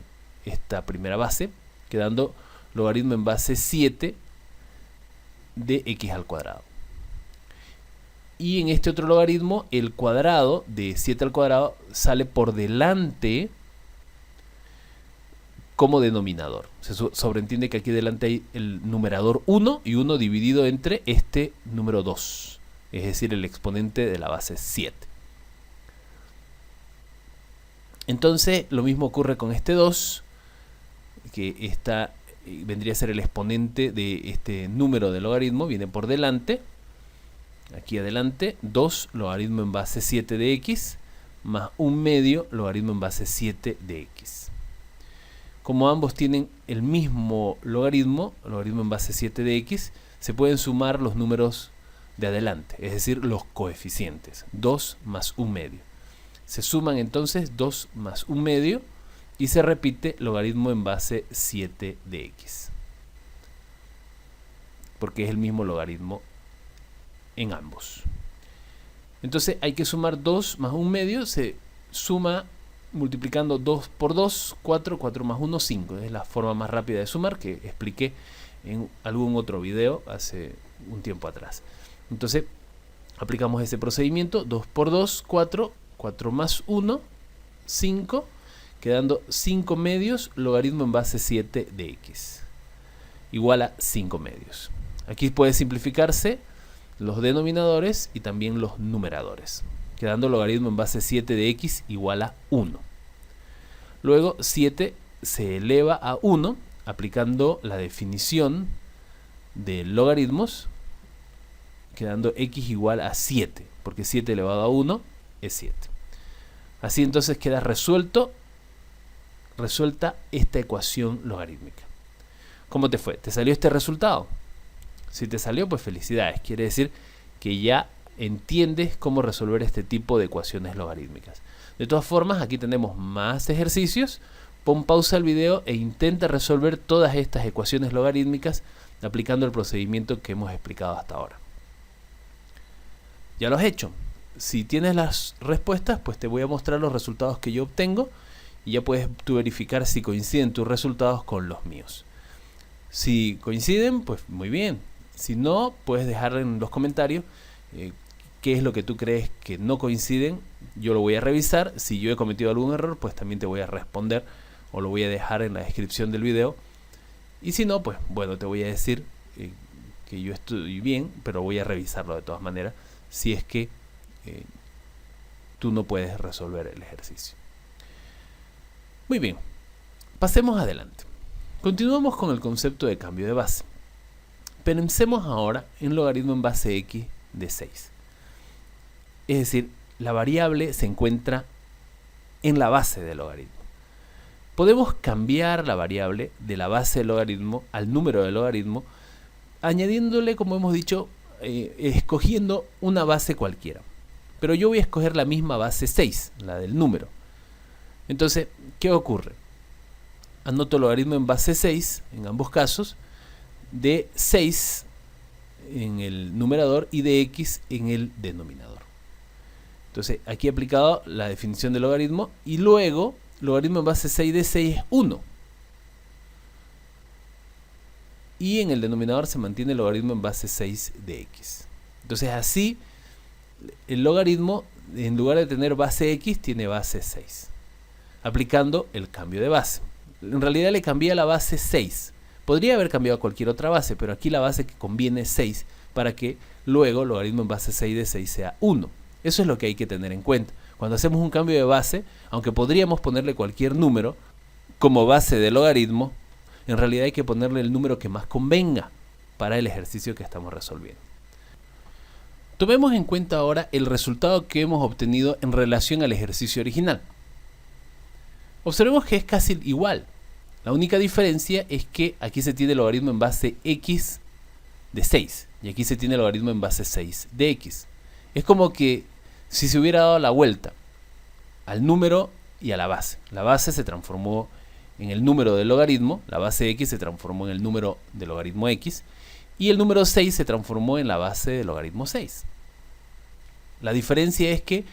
[SPEAKER 1] esta primera base, quedando logaritmo en base 7 de x al cuadrado. Y en este otro logaritmo, el cuadrado de 7 al cuadrado sale por delante como denominador. Se sobreentiende que aquí delante hay el numerador 1 y 1 dividido entre este número 2, es decir, el exponente de la base 7. Entonces lo mismo ocurre con este 2, que vendría a ser el exponente de este número de logaritmo, viene por delante, aquí adelante, 2 logaritmo en base 7 de x, más 1 medio logaritmo en base 7 de x. Como ambos tienen el mismo logaritmo en base 7 de x, se pueden sumar los números de adelante, es decir, los coeficientes, 2 más 1 medio. Se suman entonces 2 más 1 medio y se repite logaritmo en base 7 de x, porque es el mismo logaritmo en ambos. Entonces hay que sumar 2 más 1 medio, se suma multiplicando 2 por 2, 4, 4 más 1, 5. Es la forma más rápida de sumar que expliqué en algún otro video hace un tiempo atrás. Entonces aplicamos ese procedimiento, 2 por 2, 4, 4 más 1, 5, quedando 5 medios logaritmo en base 7 de x, igual a 5 medios. Aquí puede simplificarse los denominadores y también los numeradores, quedando logaritmo en base 7 de x igual a 1. Luego 7 se eleva a 1 aplicando la definición de logaritmos, quedando x igual a 7, porque 7 elevado a 1 es 7. Así entonces queda resuelta esta ecuación logarítmica. ¿Cómo te fue? ¿Te salió este resultado? Si te salió, pues felicidades. Quiere decir que ya entiendes cómo resolver este tipo de ecuaciones logarítmicas. De todas formas, aquí tenemos más ejercicios. Pon pausa al video e intenta resolver todas estas ecuaciones logarítmicas aplicando el procedimiento que hemos explicado hasta ahora. Ya lo has hecho. Si tienes las respuestas, pues te voy a mostrar los resultados que yo obtengo y ya puedes tú verificar si coinciden tus resultados con los míos. Si coinciden, pues muy bien. Si no, puedes dejar en los comentarios qué es lo que tú crees que no coinciden. Yo lo voy a revisar. Si yo he cometido algún error, pues también te voy a responder o lo voy a dejar en la descripción del video. Y si no, pues bueno, te voy a decir que yo estoy bien, pero voy a revisarlo de todas maneras si es que tú no puedes resolver el ejercicio. Muy bien, pasemos adelante. Continuamos con el concepto de cambio de base. Pensemos ahora en logaritmo en base x de 6. Es decir, la variable se encuentra en la base del logaritmo. Podemos cambiar la variable de la base del logaritmo al número del logaritmo, añadiéndole, como hemos dicho, escogiendo una base cualquiera. Pero yo voy a escoger la misma base 6, la del número. Entonces, ¿qué ocurre? Anoto logaritmo en base 6, en ambos casos, de 6 en el numerador y de x en el denominador. Entonces, aquí he aplicado la definición de logaritmo y luego, logaritmo en base 6 de 6 es 1. Y en el denominador se mantiene el logaritmo en base 6 de x. Entonces, así, el logaritmo, en lugar de tener base x, tiene base 6. Aplicando el cambio de base. En realidad le cambié la base 6. Podría haber cambiado cualquier otra base, pero aquí la base que conviene es 6 para que luego logaritmo en base 6 de 6 sea 1. Eso es lo que hay que tener en cuenta. Cuando hacemos un cambio de base, aunque podríamos ponerle cualquier número como base de logaritmo, en realidad hay que ponerle el número que más convenga para el ejercicio que estamos resolviendo. Tomemos en cuenta ahora el resultado que hemos obtenido en relación al ejercicio original. Observemos que es casi igual. La única diferencia es que aquí se tiene el logaritmo en base x de 6 y aquí se tiene el logaritmo en base 6 de x. Es como que si se hubiera dado la vuelta al número y a la base. La base se transformó en el número del logaritmo, la base x se transformó en el número del logaritmo x y el número 6 se transformó en la base del logaritmo 6. La diferencia es que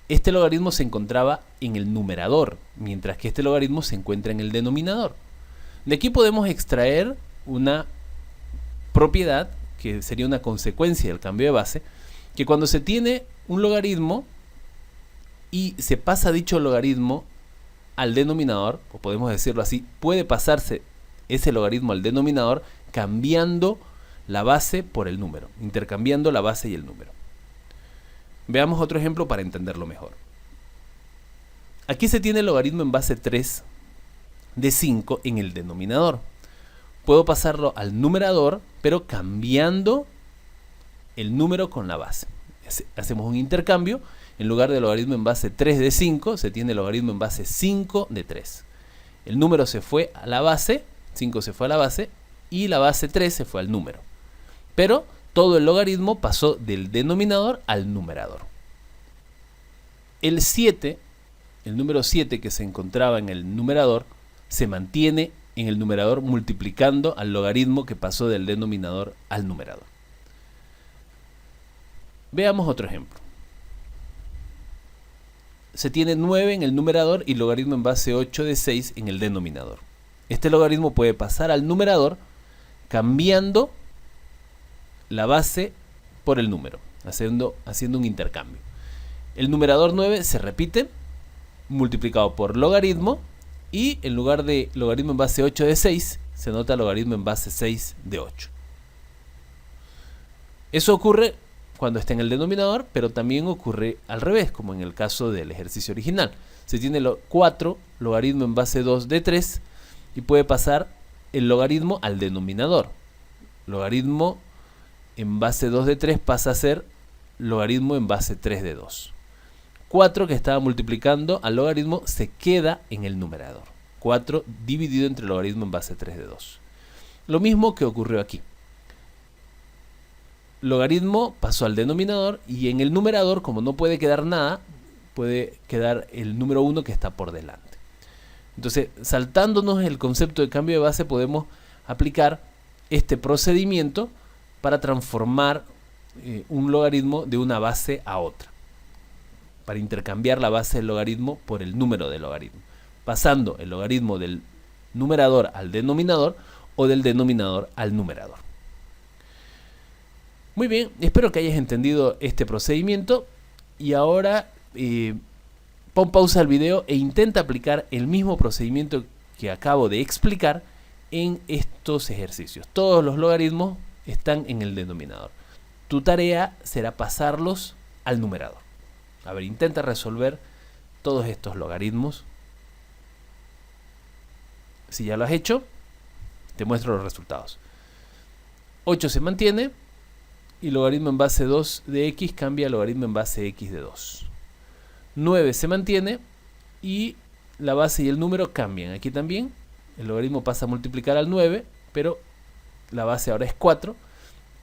[SPEAKER 1] este logaritmo se encontraba en el numerador, mientras que este logaritmo se encuentra en el denominador. De aquí podemos extraer una propiedad, que sería una consecuencia del cambio de base, que cuando se tiene un logaritmo y se pasa dicho logaritmo al denominador, o podemos decirlo así, puede pasarse ese logaritmo al denominador cambiando la base por el número, intercambiando la base y el número. Veamos otro ejemplo para entenderlo mejor. Aquí se tiene el logaritmo en base 3 de 5 en el denominador. Puedo pasarlo al numerador, pero cambiando el número con la base. Hacemos un intercambio. En lugar del logaritmo en base 3 de 5, se tiene el logaritmo en base 5 de 3. El número se fue a la base, 5 se fue a la base, y la base 3 se fue al número. Pero todo el logaritmo pasó del denominador al numerador. El número 7 que se encontraba en el numerador, se mantiene en el numerador multiplicando al logaritmo que pasó del denominador al numerador. Veamos otro ejemplo. Se tiene 9 en el numerador y logaritmo en base 8 de 6 en el denominador. Este logaritmo puede pasar al numerador cambiando la base por el número, haciendo un intercambio. El numerador 9 se repite, multiplicado por logaritmo, y en lugar de logaritmo en base 8 de 6, se nota logaritmo en base 6 de 8. Eso ocurre cuando está en el denominador, pero también ocurre al revés, como en el caso del ejercicio original. Se tiene 4 logaritmo en base 2 de 3 y puede pasar el logaritmo al denominador. Logaritmo en base 2 de 3 pasa a ser logaritmo en base 3 de 2. 4 que estaba multiplicando al logaritmo se queda en el numerador. 4 dividido entre logaritmo en base 3 de 2. Lo mismo que ocurrió aquí. Logaritmo pasó al denominador y en el numerador, como no puede quedar nada, puede quedar el número 1 que está por delante. Entonces, saltándonos el concepto de cambio de base, podemos aplicar este procedimiento para transformar un logaritmo de una base a otra, para intercambiar la base del logaritmo por el número del logaritmo, pasando el logaritmo del numerador al denominador o del denominador al numerador. Muy bien, espero que hayas entendido este procedimiento y ahora pon pausa al video e intenta aplicar el mismo procedimiento que acabo de explicar en estos ejercicios. Todos los logaritmos están en el denominador. Tu tarea será pasarlos al numerador. A ver, intenta resolver todos estos logaritmos. Si ya lo has hecho, te muestro los resultados. 8 se mantiene y logaritmo en base 2 de x cambia a logaritmo en base x de 2. 9 se mantiene y la base y el número cambian. Aquí también el logaritmo pasa a multiplicar al 9, pero la base ahora es 4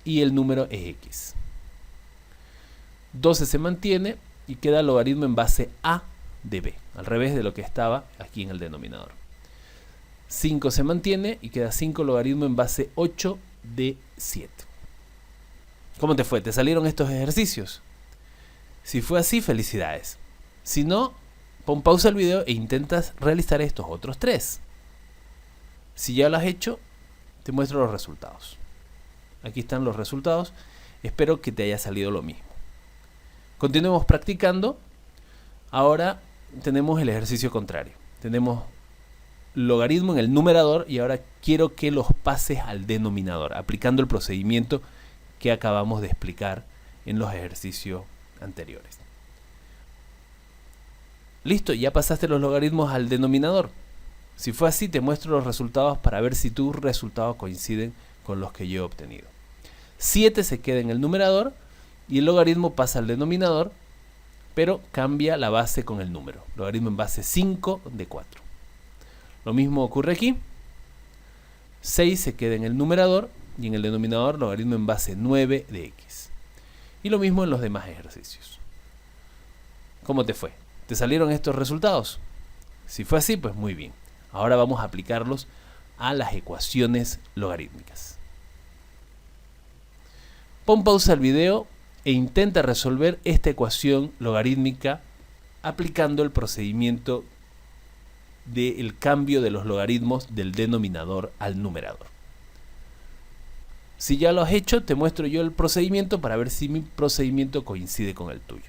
[SPEAKER 1] y el número es x. 12 se mantiene y queda logaritmo en base a de b, al revés de lo que estaba aquí en el denominador. 5 se mantiene y queda 5 logaritmo en base 8 de 7. ¿Cómo te fue? ¿Te salieron estos ejercicios? Si fue así, felicidades. Si no, pon pausa al video e intentas realizar estos otros 3. Si ya lo has hecho, te muestro los resultados. Aquí están los resultados. Espero que te haya salido lo mismo. Continuemos practicando. Ahora tenemos el ejercicio contrario. Tenemos logaritmo en el numerador y ahora quiero que los pases al denominador, aplicando el procedimiento que acabamos de explicar en los ejercicios anteriores. Listo, ya pasaste los logaritmos al denominador. Si fue así, te muestro los resultados para ver si tus resultados coinciden con los que yo he obtenido. 7 se queda en el numerador y el logaritmo pasa al denominador, pero cambia la base con el número. Logaritmo en base 5 de 4. Lo mismo ocurre aquí. 6 se queda en el numerador y en el denominador logaritmo en base 9 de x. Y lo mismo en los demás ejercicios. ¿Cómo te fue? ¿Te salieron estos resultados? Si fue así, pues muy bien. Ahora vamos a aplicarlos a las ecuaciones logarítmicas. Pon pausa al video e intenta resolver esta ecuación logarítmica aplicando el procedimiento del cambio de los logaritmos del denominador al numerador. Si ya lo has hecho, te muestro yo el procedimiento para ver si mi procedimiento coincide con el tuyo.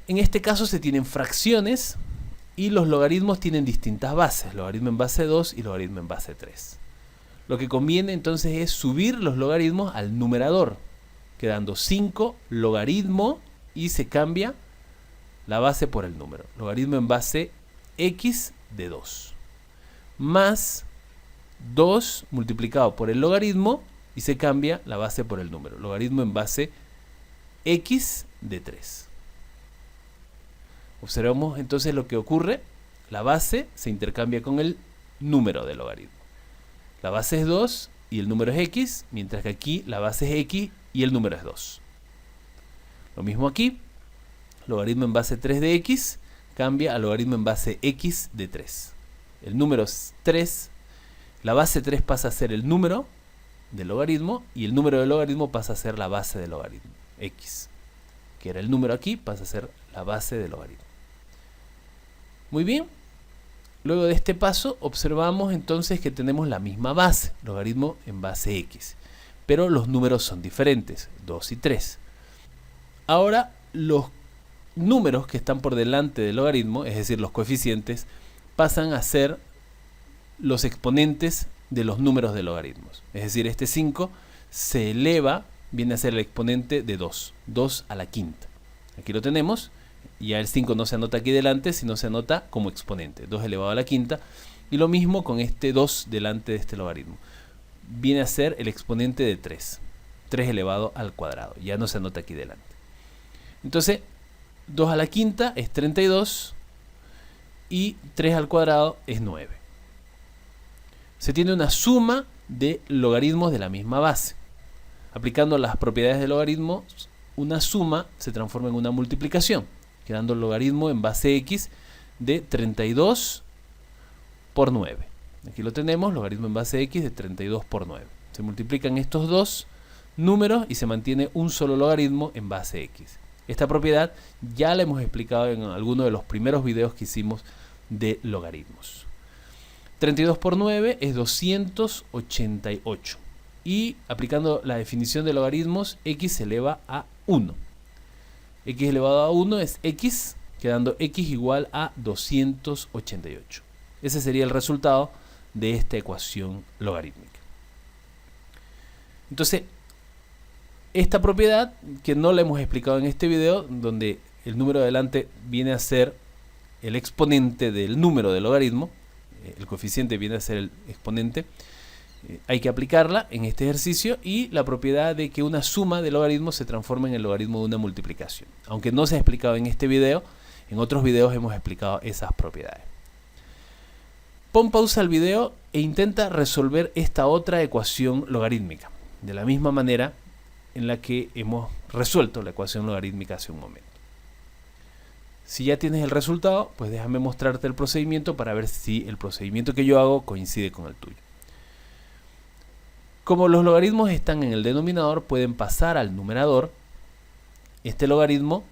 [SPEAKER 1] En este caso se tienen fracciones y los logaritmos tienen distintas bases, logaritmo en base 2 y logaritmo en base 3. Lo que conviene entonces es subir los logaritmos al numerador, quedando 5 logaritmo y se cambia la base por el número. Logaritmo en base x de 2 más 2 multiplicado por el logaritmo y se cambia la base por el número. Logaritmo en base x de 3. Observamos entonces lo que ocurre. La base se intercambia con el número del logaritmo. La base es 2 y el número es x, mientras que aquí la base es x y el número es 2. Lo mismo aquí. Logaritmo en base 3 de x cambia a logaritmo en base x de 3. El número es 3. La base 3 pasa a ser el número del logaritmo y el número del logaritmo pasa a ser la base del logaritmo, x. Que era el número aquí, pasa a ser la base del logaritmo. Muy bien. Luego de este paso observamos entonces que tenemos la misma base, logaritmo en base x. Pero los números son diferentes, 2 y 3. Ahora los números que están por delante del logaritmo, es decir, los coeficientes, pasan a ser los exponentes de los números de logaritmos. Es decir, este 5 se eleva, viene a ser el exponente de 2, 2 a la quinta. Aquí lo tenemos, ya el 5 no se anota aquí delante, sino se anota como exponente, 2 elevado a la quinta. Y lo mismo con este 2 delante de este logaritmo. Viene a ser el exponente de 3, 3 elevado al cuadrado, ya no se anota aquí delante. Entonces, 2 a la quinta es 32 y 3 al cuadrado es 9. Se tiene una suma de logaritmos de la misma base. Aplicando las propiedades del logaritmo, una suma se transforma en una multiplicación, quedando el logaritmo en base x de 32 por 9. Aquí lo tenemos, logaritmo en base x de 32 por 9. Se multiplican estos dos números y se mantiene un solo logaritmo en base x. Esta propiedad ya la hemos explicado en alguno de los primeros videos que hicimos de logaritmos. 32 por 9 es 288. Y aplicando la definición de logaritmos, x se eleva a 1. X elevado a 1 es x, quedando x igual a 288. Ese sería el resultado de esta ecuación logarítmica. Entonces, esta propiedad, que no la hemos explicado en este video, donde el número adelante viene a ser el exponente del número del logaritmo, el coeficiente viene a ser el exponente, hay que aplicarla en este ejercicio, y la propiedad de que una suma de logaritmos se transforma en el logaritmo de una multiplicación. Aunque no se ha explicado en este video, en otros videos hemos explicado esas propiedades. Pon pausa al video e intenta resolver esta otra ecuación logarítmica, de la misma manera en la que hemos resuelto la ecuación logarítmica hace un momento. Si ya tienes el resultado, pues déjame mostrarte el procedimiento para ver si el procedimiento que yo hago coincide con el tuyo. Como los logaritmos están en el denominador, pueden pasar al numerador. Este logaritmo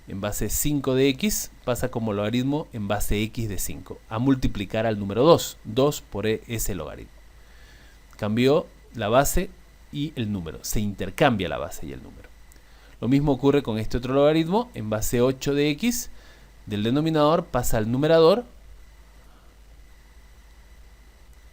[SPEAKER 1] en base 5 de x pasa como logaritmo en base x de 5, a multiplicar al número 2, 2 por ese logaritmo. Cambió la base y el número, se intercambia la base y el número. Lo mismo ocurre con este otro logaritmo, en base 8 de x, del denominador pasa al numerador,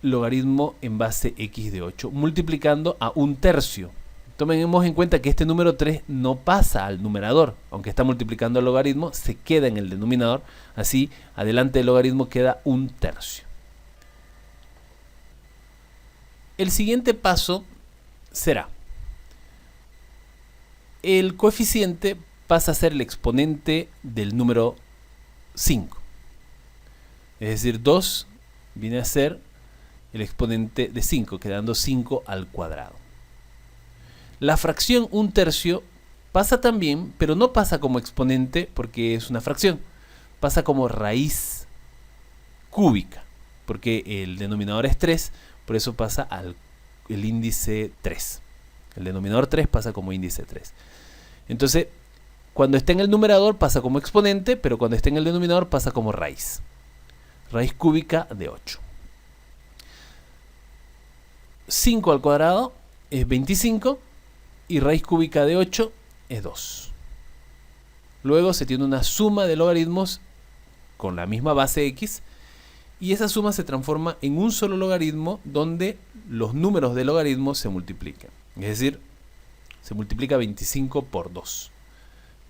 [SPEAKER 1] logaritmo en base x de 8, multiplicando a 1/3. Tomemos en cuenta que este número 3 no pasa al numerador, aunque está multiplicando el logaritmo, se queda en el denominador, así adelante del logaritmo queda 1/3. El siguiente paso será: el coeficiente pasa a ser el exponente del número 5. Es decir, 2 viene a ser el exponente de 5, quedando 5 al cuadrado. La fracción 1/3 pasa también, pero no pasa como exponente porque es una fracción. Pasa como raíz cúbica, porque el denominador es 3, por eso pasa al índice 3. El denominador 3 pasa como índice 3. Entonces, cuando esté en el numerador pasa como exponente, pero cuando esté en el denominador pasa como raíz. Raíz cúbica de 8. 5 al cuadrado es 25 y raíz cúbica de 8 es 2. Luego se tiene una suma de logaritmos con la misma base x y esa suma se transforma en un solo logaritmo donde los números de logaritmos se multiplican. Es decir, se multiplica 25 por 2.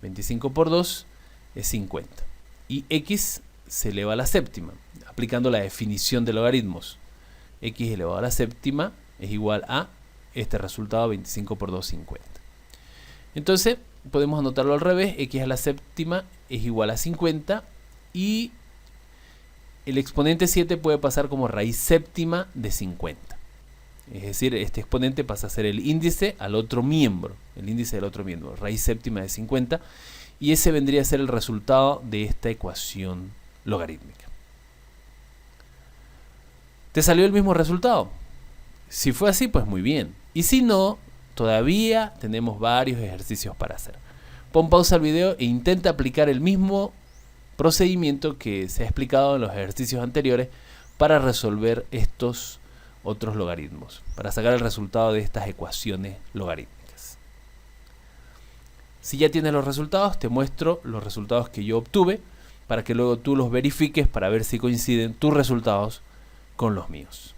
[SPEAKER 1] 25 por 2 es 50. Y x se eleva a la séptima, aplicando la definición de logaritmos. X elevado a la séptima es igual a este resultado, 25 por 2, 50. Entonces, podemos anotarlo al revés, x a la séptima es igual a 50 y el exponente 7 puede pasar como raíz séptima de 50. Es decir, este exponente pasa a ser el índice al otro miembro, el índice del otro miembro, raíz séptima de 50, y ese vendría a ser el resultado de esta ecuación logarítmica. ¿Te salió el mismo resultado? Si fue así, pues muy bien. Y si no, todavía tenemos varios ejercicios para hacer. Pon pausa al video e intenta aplicar el mismo procedimiento que se ha explicado en los ejercicios anteriores para resolver estos otros logaritmos, para sacar el resultado de estas ecuaciones logarítmicas. Si ya tienes los resultados, te muestro los resultados que yo obtuve para que luego tú los verifiques para ver si coinciden tus resultados con los míos.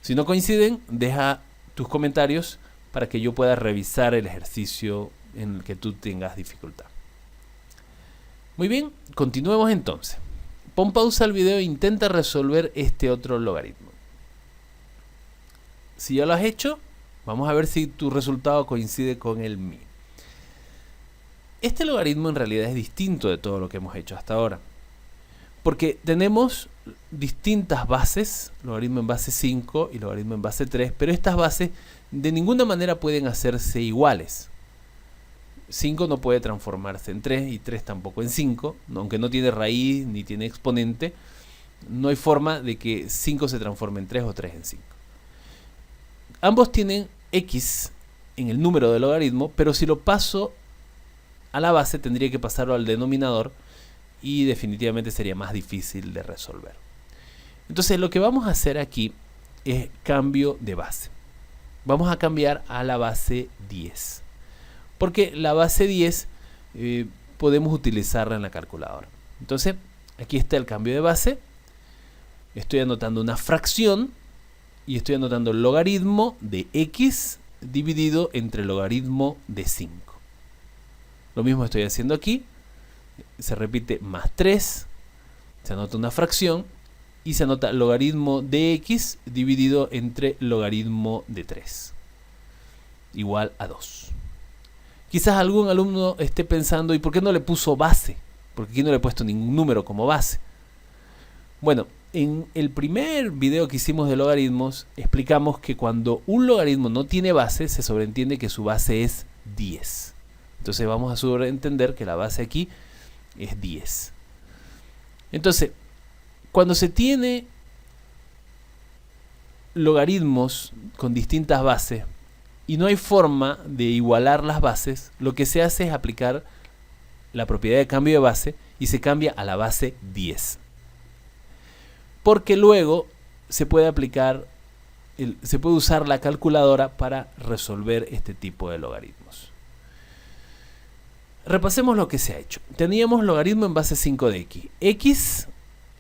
[SPEAKER 1] Si no coinciden, deja tus comentarios para que yo pueda revisar el ejercicio en el que tú tengas dificultad. Muy bien, continuemos entonces. Pon pausa al video e intenta resolver este otro logaritmo. Si ya lo has hecho, vamos a ver si tu resultado coincide con el mío. Este logaritmo en realidad es distinto de todo lo que hemos hecho hasta ahora, porque tenemos distintas bases, logaritmo en base 5 y logaritmo en base 3, pero estas bases de ninguna manera pueden hacerse iguales. 5 no puede transformarse en 3 y 3 tampoco en 5, aunque no tiene raíz ni tiene exponente, no hay forma de que 5 se transforme en 3 o 3 en 5. Ambos tienen x en el número del logaritmo, pero si lo paso a la base tendría que pasarlo al denominador y definitivamente sería más difícil de resolver. Entonces lo que vamos a hacer aquí es cambio de base. Vamos a cambiar a la base 10. Porque la base 10 podemos utilizarla en la calculadora. Entonces aquí está el cambio de base. Estoy anotando una fracción y estoy anotando el logaritmo de x dividido entre el logaritmo de 5. Lo mismo estoy haciendo aquí. Se repite más 3, se anota una fracción y se anota logaritmo de x dividido entre logaritmo de 3 igual a 2. Quizás algún alumno esté pensando, ¿y por qué no le puso base? Porque aquí no le he puesto ningún número como base. Bueno, en el primer video que hicimos de logaritmos explicamos que cuando un logaritmo no tiene base se sobreentiende que su base es 10. Entonces vamos a sobreentender que la base aquí es 10. Entonces, cuando se tiene logaritmos con distintas bases y no hay forma de igualar las bases, lo que se hace es aplicar la propiedad de cambio de base y se cambia a la base 10. Porque luego se puede aplicar, se puede usar la calculadora para resolver este tipo de logaritmos. Repasemos lo que se ha hecho. Teníamos logaritmo en base 5 de x. X,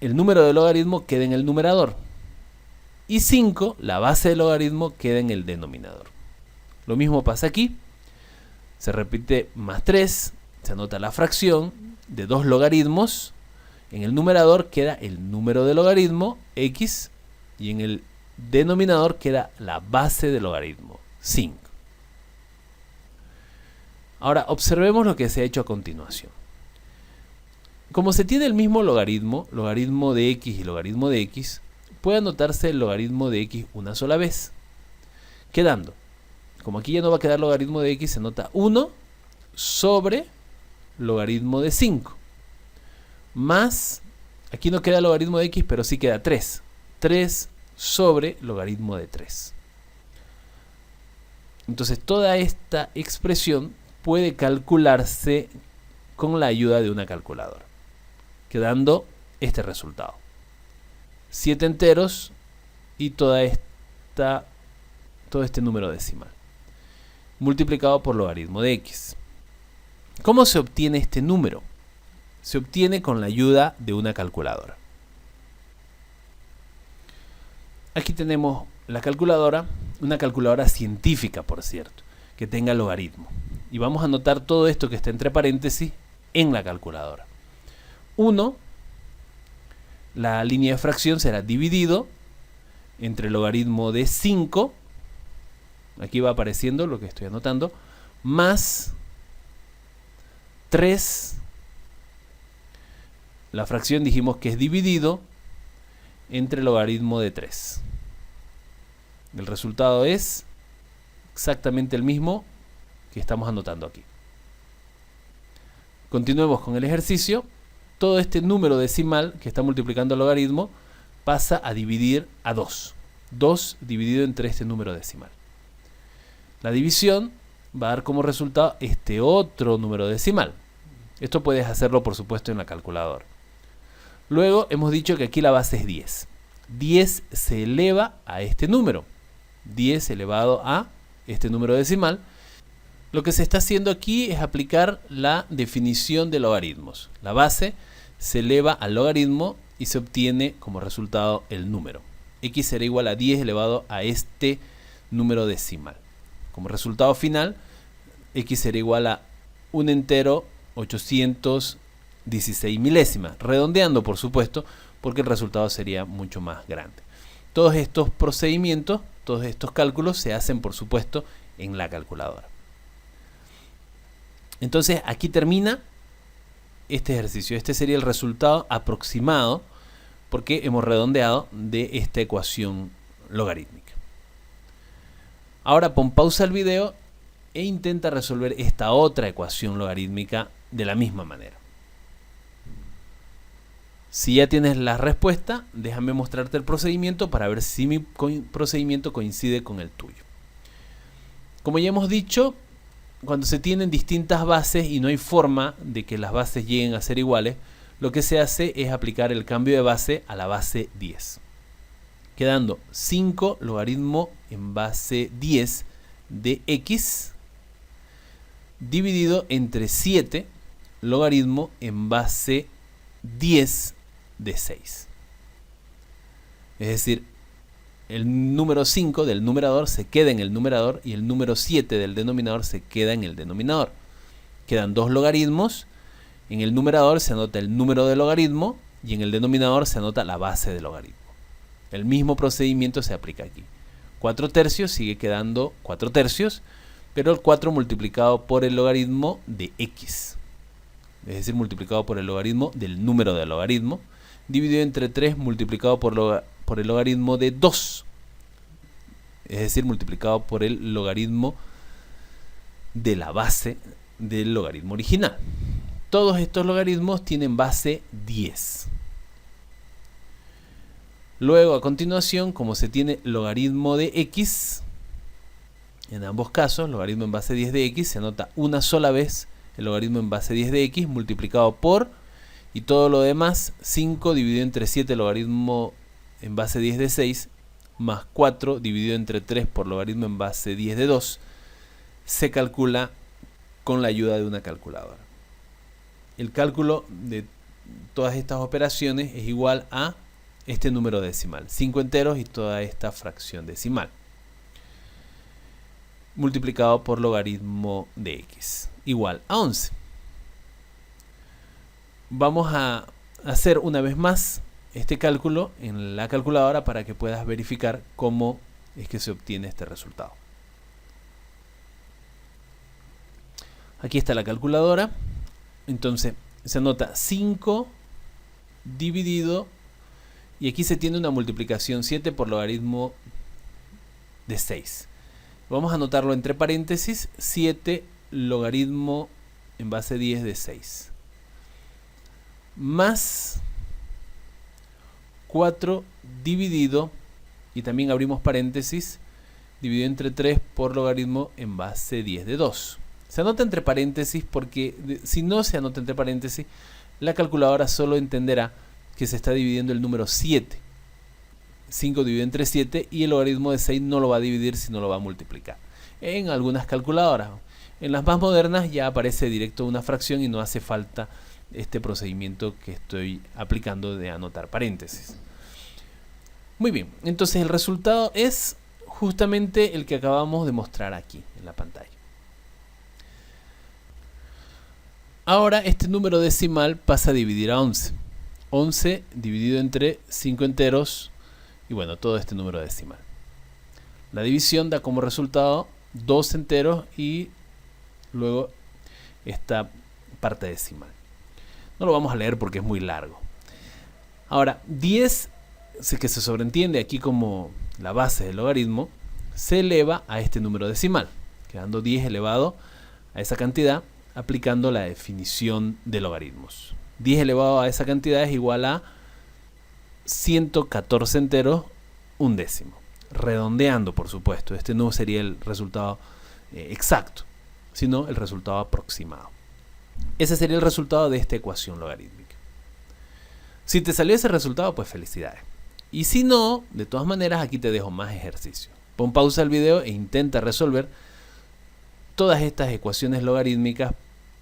[SPEAKER 1] el número de logaritmo, queda en el numerador. Y 5, la base del logaritmo, queda en el denominador. Lo mismo pasa aquí. Se repite más 3, se anota la fracción de dos logaritmos. En el numerador queda el número de logaritmo, x, y en el denominador queda la base del logaritmo, 5. Ahora observemos lo que se ha hecho a continuación. Como se tiene el mismo logaritmo, logaritmo de x y logaritmo de x, puede anotarse el logaritmo de x una sola vez, quedando, como aquí ya no va a quedar logaritmo de x, se nota 1 sobre logaritmo de 5, más, aquí no queda logaritmo de x, pero sí queda 3 sobre logaritmo de 3. Entonces toda esta expresión puede calcularse con la ayuda de una calculadora, quedando este resultado: 7 enteros y todo este número decimal, multiplicado por logaritmo de x. ¿Cómo se obtiene este número? Se obtiene con la ayuda de una calculadora. Aquí tenemos la calculadora, una calculadora científica, por cierto, que tenga logaritmo. Y vamos a anotar todo esto que está entre paréntesis en la calculadora. 1, la línea de fracción será dividido entre el logaritmo de 5, aquí va apareciendo lo que estoy anotando, más 3, la fracción dijimos que es dividido entre el logaritmo de 3. El resultado es exactamente el mismo que estamos anotando aquí. Continuemos con el ejercicio. Todo este número decimal que está multiplicando el logaritmo pasa a dividir a 2. 2 dividido entre este número decimal. La división va a dar como resultado este otro número decimal. Esto puedes hacerlo, por supuesto, en la calculadora. Luego hemos dicho que aquí la base es 10. 10 se eleva a este número. 10 elevado a este número decimal. Lo que se está haciendo aquí es aplicar la definición de logaritmos. La base se eleva al logaritmo y se obtiene como resultado el número. X será igual a 10 elevado a este número decimal. Como resultado final, X será igual a 1 entero 816 milésimas. Redondeando, por supuesto, porque el resultado sería mucho más grande. Todos estos procedimientos, todos estos cálculos se hacen, por supuesto, en la calculadora. Entonces aquí termina este ejercicio. Este sería el resultado aproximado, porque hemos redondeado, de esta ecuación logarítmica. Ahora pon pausa al video e intenta resolver esta otra ecuación logarítmica de la misma manera. Si ya tienes la respuesta, déjame mostrarte el procedimiento para ver si mi procedimiento coincide con el tuyo. Como ya hemos dicho, cuando se tienen distintas bases y no hay forma de que las bases lleguen a ser iguales, lo que se hace es aplicar el cambio de base a la base 10. Quedando 5 logaritmo en base 10 de x dividido entre 7 logaritmo en base 10 de 6. Es decir, el número 5 del numerador se queda en el numerador y el número 7 del denominador se queda en el denominador. Quedan dos logaritmos. En el numerador se anota el número del logaritmo y en el denominador se anota la base del logaritmo. El mismo procedimiento se aplica aquí. 4 tercios sigue quedando 4 tercios, pero el 4 multiplicado por el logaritmo de x, es decir, multiplicado por el logaritmo del número del logaritmo, dividido entre 3 multiplicado por el logaritmo de 2, es decir, multiplicado por el logaritmo de la base del logaritmo original. Todos estos logaritmos tienen base 10. Luego, a continuación, como se tiene logaritmo de x, en ambos casos, logaritmo en base 10 de x, se anota una sola vez el logaritmo en base 10 de x multiplicado por, y todo lo demás, 5 dividido entre 7 logaritmo en base 10 de 6, más 4 dividido entre 3 por logaritmo en base 10 de 2, se calcula con la ayuda de una calculadora. El cálculo de todas estas operaciones es igual a este número decimal, 5 enteros y toda esta fracción decimal, multiplicado por logaritmo de x, igual a 11. Vamos a hacer una vez más este cálculo en la calculadora para que puedas verificar cómo es que se obtiene este resultado. Aquí está la calculadora. Entonces, se anota 5 dividido, y aquí se tiene una multiplicación 7 por logaritmo de 6. Vamos a anotarlo entre paréntesis, 7 logaritmo en base 10 de 6. Más 4 dividido, y también abrimos paréntesis, dividido entre 3 por logaritmo en base 10 de 2. Se anota entre paréntesis porque si no se anota entre paréntesis, la calculadora solo entenderá que se está dividiendo el número 7. 5 dividido entre 7 y el logaritmo de 6 no lo va a dividir, sino lo va a multiplicar. En algunas calculadoras. En las más modernas ya aparece directo una fracción y no hace falta este procedimiento que estoy aplicando de anotar paréntesis. Muy bien, entonces el resultado es justamente el que acabamos de mostrar aquí en la pantalla. Ahora este número decimal pasa a dividir a 11. 11 dividido entre 5 enteros y bueno, todo este número decimal. La división da como resultado 2 enteros y luego esta parte decimal. No lo vamos a leer porque es muy largo. Ahora, 10, que se sobreentiende aquí como la base del logaritmo, se eleva a este número decimal, quedando 10 elevado a esa cantidad, aplicando la definición de logaritmos. 10 elevado a esa cantidad es igual a 114 enteros, un décimo. Redondeando, por supuesto, este no sería el resultado exacto, sino el resultado aproximado. Ese sería el resultado de esta ecuación logarítmica. Si te salió ese resultado, pues felicidades. Y si no, de todas maneras, aquí te dejo más ejercicio. Pon pausa al video e intenta resolver todas estas ecuaciones logarítmicas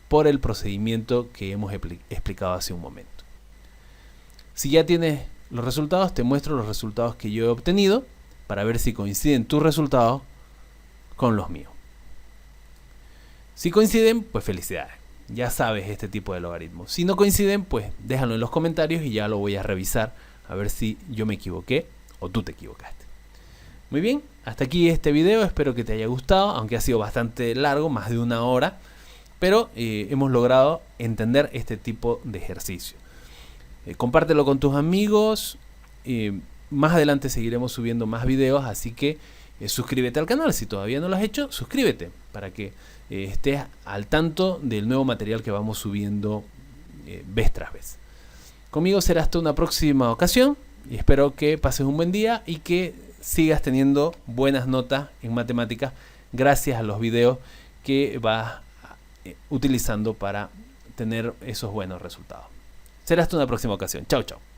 [SPEAKER 1] por el procedimiento que hemos explicado hace un momento. Si ya tienes los resultados, te muestro los resultados que yo he obtenido para ver si coinciden tus resultados con los míos. Si coinciden, pues felicidades. Ya sabes este tipo de logaritmos. Si no coinciden, pues déjalo en los comentarios y ya lo voy a revisar a ver si yo me equivoqué o tú te equivocaste. Muy bien, hasta aquí este video. Espero que te haya gustado, aunque ha sido bastante largo, más de 1 hora. Pero hemos logrado entender este tipo de ejercicio. Compártelo con tus amigos. Más adelante seguiremos subiendo más videos, así que suscríbete al canal. Si todavía no lo has hecho, suscríbete para que estés al tanto del nuevo material que vamos subiendo vez tras vez. Conmigo será hasta una próxima ocasión y espero que pases un buen día y que sigas teniendo buenas notas en matemáticas gracias a los videos que vas utilizando para tener esos buenos resultados. Será hasta una próxima ocasión. Chao, chao.